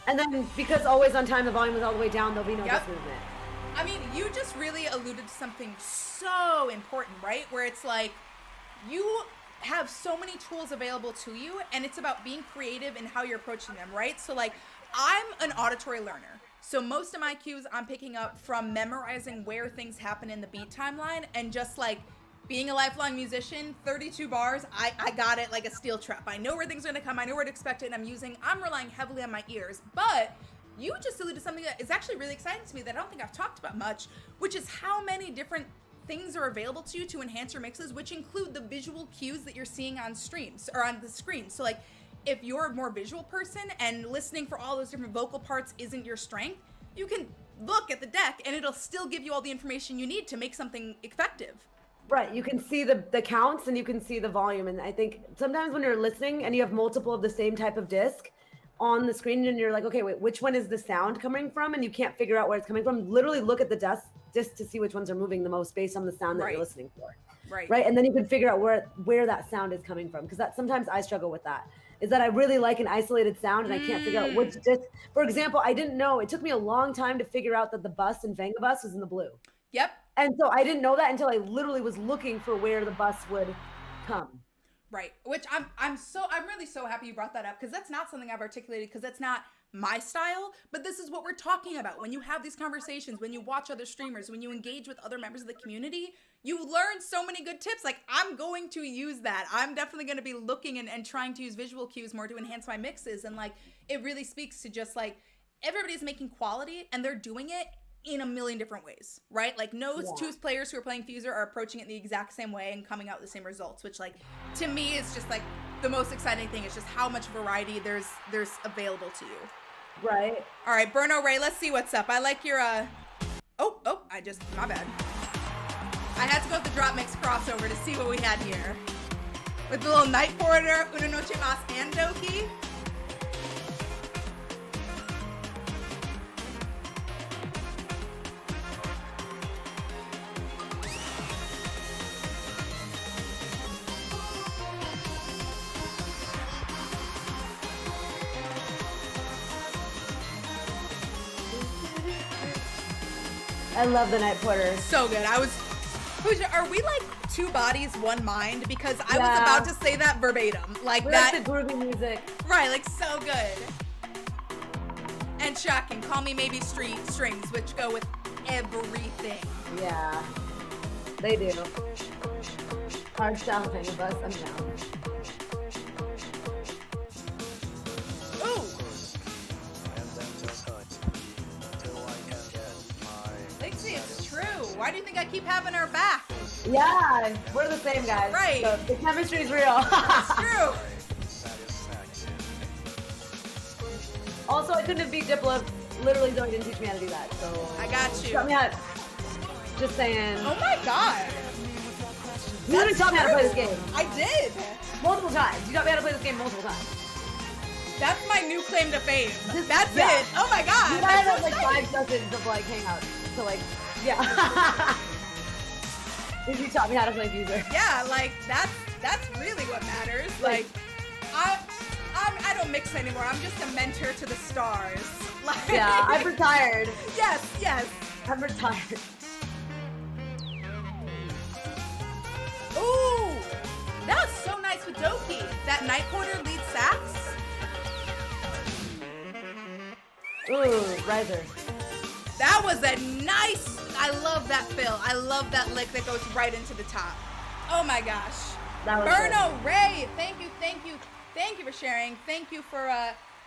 And then because always on time the volume is all the way down, there'll be no Yep. disc movement. I mean, you just really alluded to something so important, right? Where it's like, you have so many tools available to you, and it's about being creative in how you're approaching them, right? So, like, I'm an auditory learner. So most of my cues I'm picking up from memorizing where things happen in the beat timeline, and just like being a lifelong musician, 32 bars, I got it like a steel trap. I know where things are gonna come, I know where to expect it, and I'm relying heavily on my ears. But you just alluded to something that is actually really exciting to me that I don't think I've talked about much, which is how many different things are available to you to enhance your mixes, which include the visual cues that you're seeing on streams or on the screen. So like, if you're a more visual person and listening for all those different vocal parts isn't your strength, you can look at the deck and it'll still give you all the information you need to make something effective. Right, you can see the counts and you can see the volume. And I think sometimes when you're listening and you have multiple of the same type of disc on the screen and you're like, okay, wait, which one is the sound coming from? And you can't figure out where it's coming from. Literally look at the disc just to see which ones are moving the most based on the sound that you're listening for. Right. And then you can figure out where that sound is coming from. Because that sometimes I struggle with that. Is that I really like an isolated sound and I can't figure out which disc. For example, I didn't know, it took me a long time to figure out that the bus in Vanga Bus was in the blue. Yep. And so I didn't know that until I literally was looking for where the bus would come. Right. Which I'm really so happy you brought that up, because that's not something I've articulated, because that's not my style, but this is what we're talking about. When you have these conversations, when you watch other streamers, when you engage with other members of the community, you learn so many good tips. Like, I'm going to use that. I'm definitely going to be looking and trying to use visual cues more to enhance my mixes. And like, it really speaks to just like, everybody's making quality and they're doing it in a million different ways, right? Like, two players who are playing FUSER are approaching it the exact same way and coming out with the same results, which like, to me is just like the most exciting thing. Is just how much variety there's available to you. Right. All right, Burno Ray, let's see what's up. I like your my bad. I had to go with the drop mix crossover to see what we had here. With the little Night Porter, Una Noche Mas, and Doki. I love the Night Porter. So good. Pooja, are we like two bodies, one mind? Because I was about to say that verbatim. Like, we that. Like the groovy music. Right, like so good. And shocking. Call me maybe strings, which go with everything. Yeah, they do. Hard style Vanga Bus, I'm down. Ooh. Lexi, it's true. Why do you think I keep having her back? Yeah, we're the same guys. Right. So the chemistry's real. It's true. Also, I couldn't have beat Diplo if literally Zoe didn't teach me how to do that. So I got you. Taught me how. Just saying. Oh my god. You literally taught me how to play this game. I did. Multiple times. You taught me how to play this game multiple times. That's my new claim to fame. That's it. Oh my god. You guys have like 5 sessions of like hangouts. So like, yeah. You taught me how to play FUSER. Yeah, like that's really what matters. Like, I don't mix anymore. I'm just a mentor to the stars. Like, yeah, I'm retired. Yes. I'm retired. Ooh, that was so nice with Doki. That Night Porter lead sax. Ooh, riser. That was a nice. I love that fill. I love that lick that goes right into the top. Oh my gosh. That was Burno Ray, thank you for sharing. Thank you for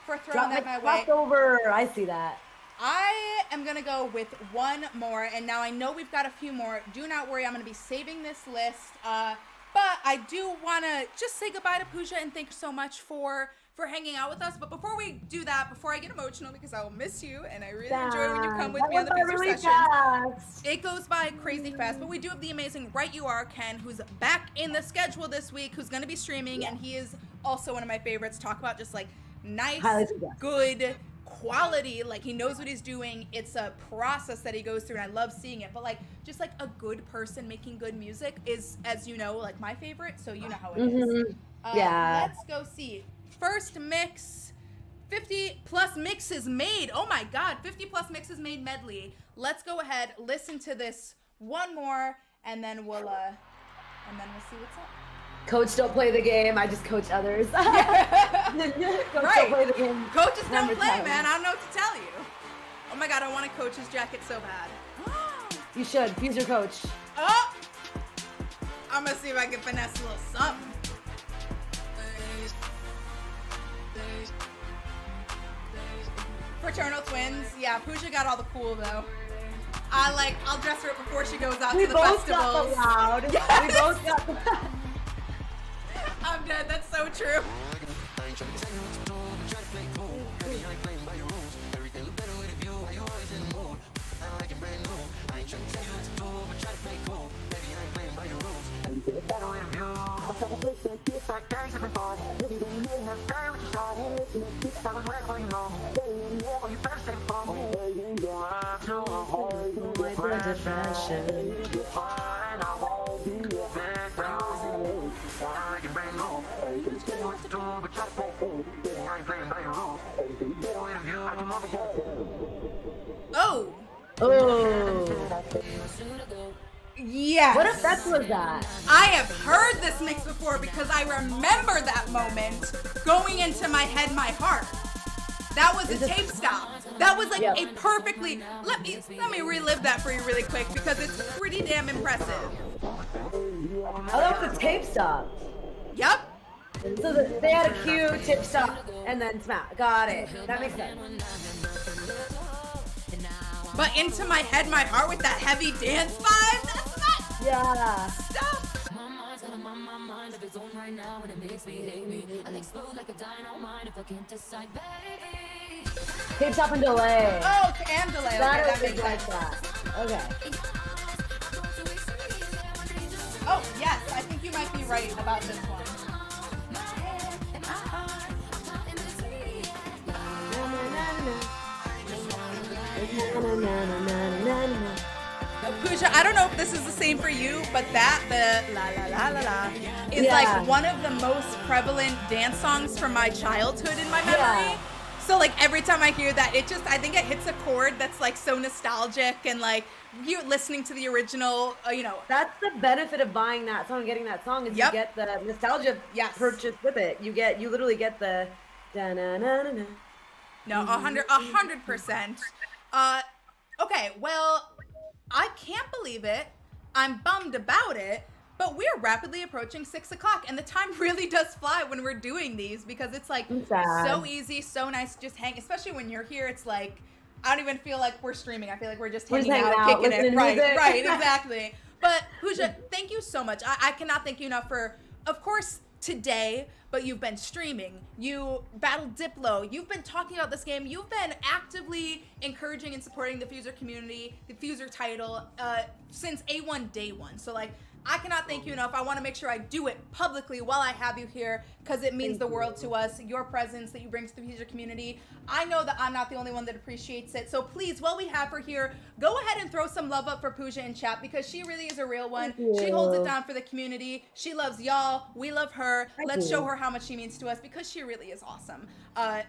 throwing that my way. Crossover. I see that. I am gonna go with one more, and now I know we've got a few more. Do not worry, I'm gonna be saving this list. But I do wanna just say goodbye to Pooja and thank you so much for hanging out with us. But before we do that, before I get emotional, because I will miss you, and I really enjoy when you come with me on the FUSER really sessions. It goes by crazy fast, but we do have the amazing Right You Are Ken, who's back in the schedule this week, who's gonna be streaming, and he is also one of my favorites. Talk about just like nice, good quality. Like, he knows what he's doing. It's a process that he goes through, and I love seeing it. But like, just like a good person making good music is, as you know, like my favorite. So you know how it is. Yeah. Let's go see. First mix, 50 plus mixes made. Oh my God, 50 plus mixes made medley. Let's go ahead, listen to this one more, and then we'll see what's up. Coach don't play the game. I just coach others. Coach Right. don't play the game. Coaches don't Number play, 10. man. I don't know what to tell you. Oh my god, I want a coach's jacket so bad. You should. FUSER coach. Oh! I'm gonna see if I can finesse a little something. Fraternal twins. Yeah, Pooja got all the cool though. I'll dress her up before she goes out We to the both festivals. got the loud. Yes. We both got the I'm dead, that's so true. Oh. Oh. Yes. What effect was that? I have heard this mix before because I remember that moment going into my head, my heart. That was a tape stop. That was like a perfectly. Let me relive that for you really quick because it's pretty damn impressive. Oh, that was a tape stop. Yep. So they had a cue, tape stop, and then smack. Got it. That makes sense. But into my head, my heart with that heavy dance vibe. That's not Yeah. stuff. Tape stop and delay. Oh, and delay. Okay, That that is makes like sense. that. Okay. Oh, yes. I think you might be right about this one. Pooja, I don't know if this is the same for you, but the la la la la la is like one of the most prevalent dance songs from my childhood in my memory. Yeah. So like every time I hear that, I think it hits a chord that's like so nostalgic and like you're listening to the original, That's the benefit of buying that song, getting that song, is you get the nostalgia purchase with it. You literally get the da-na-na-na-na. No, 100%. Okay, well, I can't believe it. I'm bummed about it, but we're rapidly approaching 6 o'clock, and the time really does fly when we're doing these because it's like so easy, so nice to just hang, especially when you're here. It's like, I don't even feel like we're streaming. I feel like we're just hanging out, kicking it. Right, exactly. But Pooja, thank you so much. I cannot thank you enough for, of course, today, but you've been streaming, you battled Diplo, you've been talking about this game, you've been actively encouraging and supporting the FUSER community, the FUSER title, since A1 day one. So like, I cannot thank you enough. I want to make sure I do it publicly while I have you here because it means the world to us, your presence that you bring to the FUSER community. I know that I'm not the only one that appreciates it. So please, while we have her here, go ahead and throw some love up for Pooja in chat because she really is a real one. She holds it down for the community. She loves y'all. We love her. Let's show her how much she means to us because she really is awesome.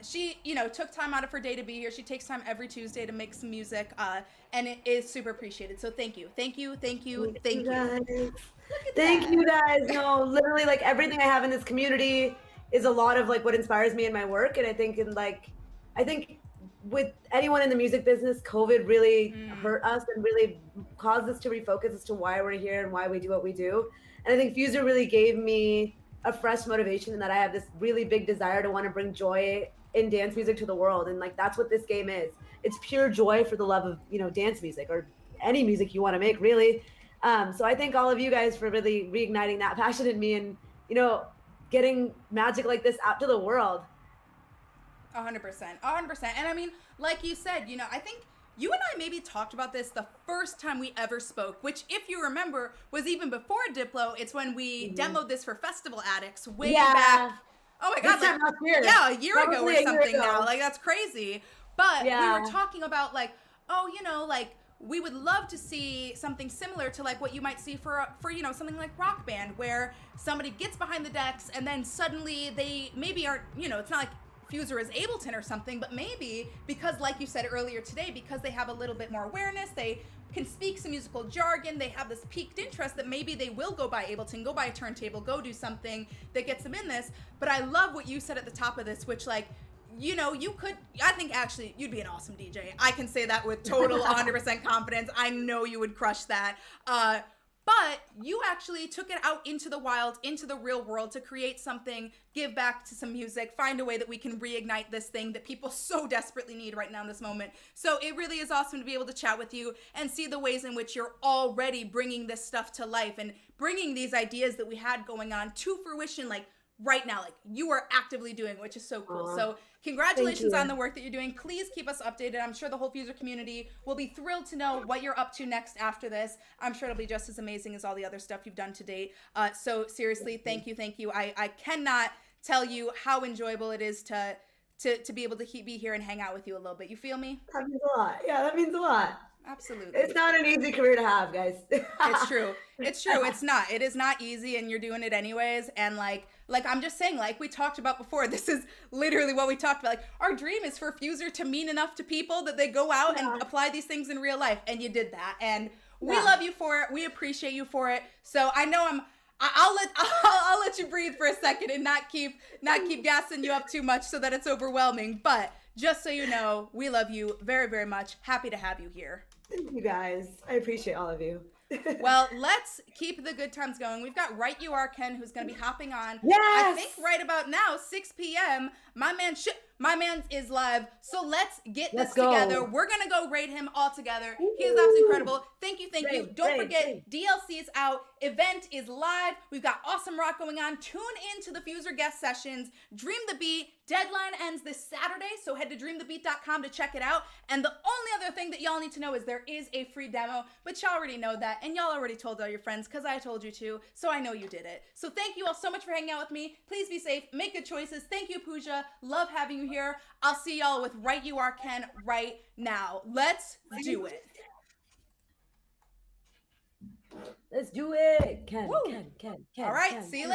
She, took time out of her day to be here. She takes time every Tuesday to make some music, and it is super appreciated. So thank you. Thank you. Thank you. Thank you. Thank you guys. No, literally, like everything I have in this community is a lot of like what inspires me in my work. And I think with anyone in the music business, COVID really hurt us and really caused us to refocus as to why we're here and why we do what we do. And I think FUSER really gave me a fresh motivation in that I have this really big desire to want to bring joy in dance music to the world. And like, that's what this game is. It's pure joy for the love of, dance music or any music you want to make, really. So I thank all of you guys for really reigniting that passion in me and, getting magic like this out to the world. 100%. And I mean, like you said, I think you and I maybe talked about this the first time we ever spoke, which if you remember was even before Diplo. It's when we demoed this for Festival Addicts way back. Oh my God. A year ago or something now. Like that's crazy. But we were talking about like, we would love to see something similar to like what you might see for something like Rock Band, where somebody gets behind the decks and then suddenly they maybe aren't, it's not like FUSER is Ableton or something, but maybe because, like you said earlier today, because they have a little bit more awareness, they can speak some musical jargon, they have this piqued interest that maybe they will go buy Ableton, go buy a turntable, go do something that gets them in this. But I love what you said at the top of this, which like, you know, I think actually you'd be an awesome DJ. I can say that with total 100% confidence. I know you would crush that. But you actually took it out into the wild, into the real world to create something, give back to some music, find a way that we can reignite this thing that people so desperately need right now in this moment. So it really is awesome to be able to chat with you and see the ways in which you're already bringing this stuff to life and bringing these ideas that we had going on to fruition, like right now, like you are actively doing, which is so cool. So congratulations on the work that you're doing. Please keep us updated. I'm sure the whole FUSER community will be thrilled to know what you're up to next after this. I'm sure it'll be just as amazing as all the other stuff you've done to date. So seriously, thank you. I cannot tell you how enjoyable it is to be able to be here and hang out with you a little bit. You feel me? That means a lot. Yeah, that means a lot. Absolutely. It's not an easy career to have, guys. It's true. It's not. It is not easy, and you're doing it anyways. And like I'm just saying, like we talked about before, this is literally what we talked about. Like our dream is for FUSER to mean enough to people that they go out and apply these things in real life. And you did that. And we love you for it. We appreciate you for it. So I know I'll let you breathe for a second and not keep gassing you up too much so that it's overwhelming. But just so you know, we love you very, very much. Happy to have you here. Thank you guys. I appreciate all of you. Well, let's keep the good times going. We've got Right You Are Ken, who's going to be hopping on. Yes! I think right about now, 6 p.m. My man is live. So let's get this together. We're going to go rate him all together. He is absolutely incredible. Thank you. Don't forget, DLC is out. Event is live. We've got awesome rock going on. Tune in to the FUSER guest sessions. Dream the Beat. Deadline ends this Saturday, so head to dreamthebeat.com to check it out. And the only other thing that y'all need to know is there is a free demo, but y'all already know that, and y'all already told all your friends because I told you to, so I know you did it. So thank you all so much for hanging out with me. Please be safe, make good choices. Thank you, Pooja. Love having you here. I'll see y'all with Right You Are Ken right now. Let's do it. Let's do it. Ken. All right, see you later.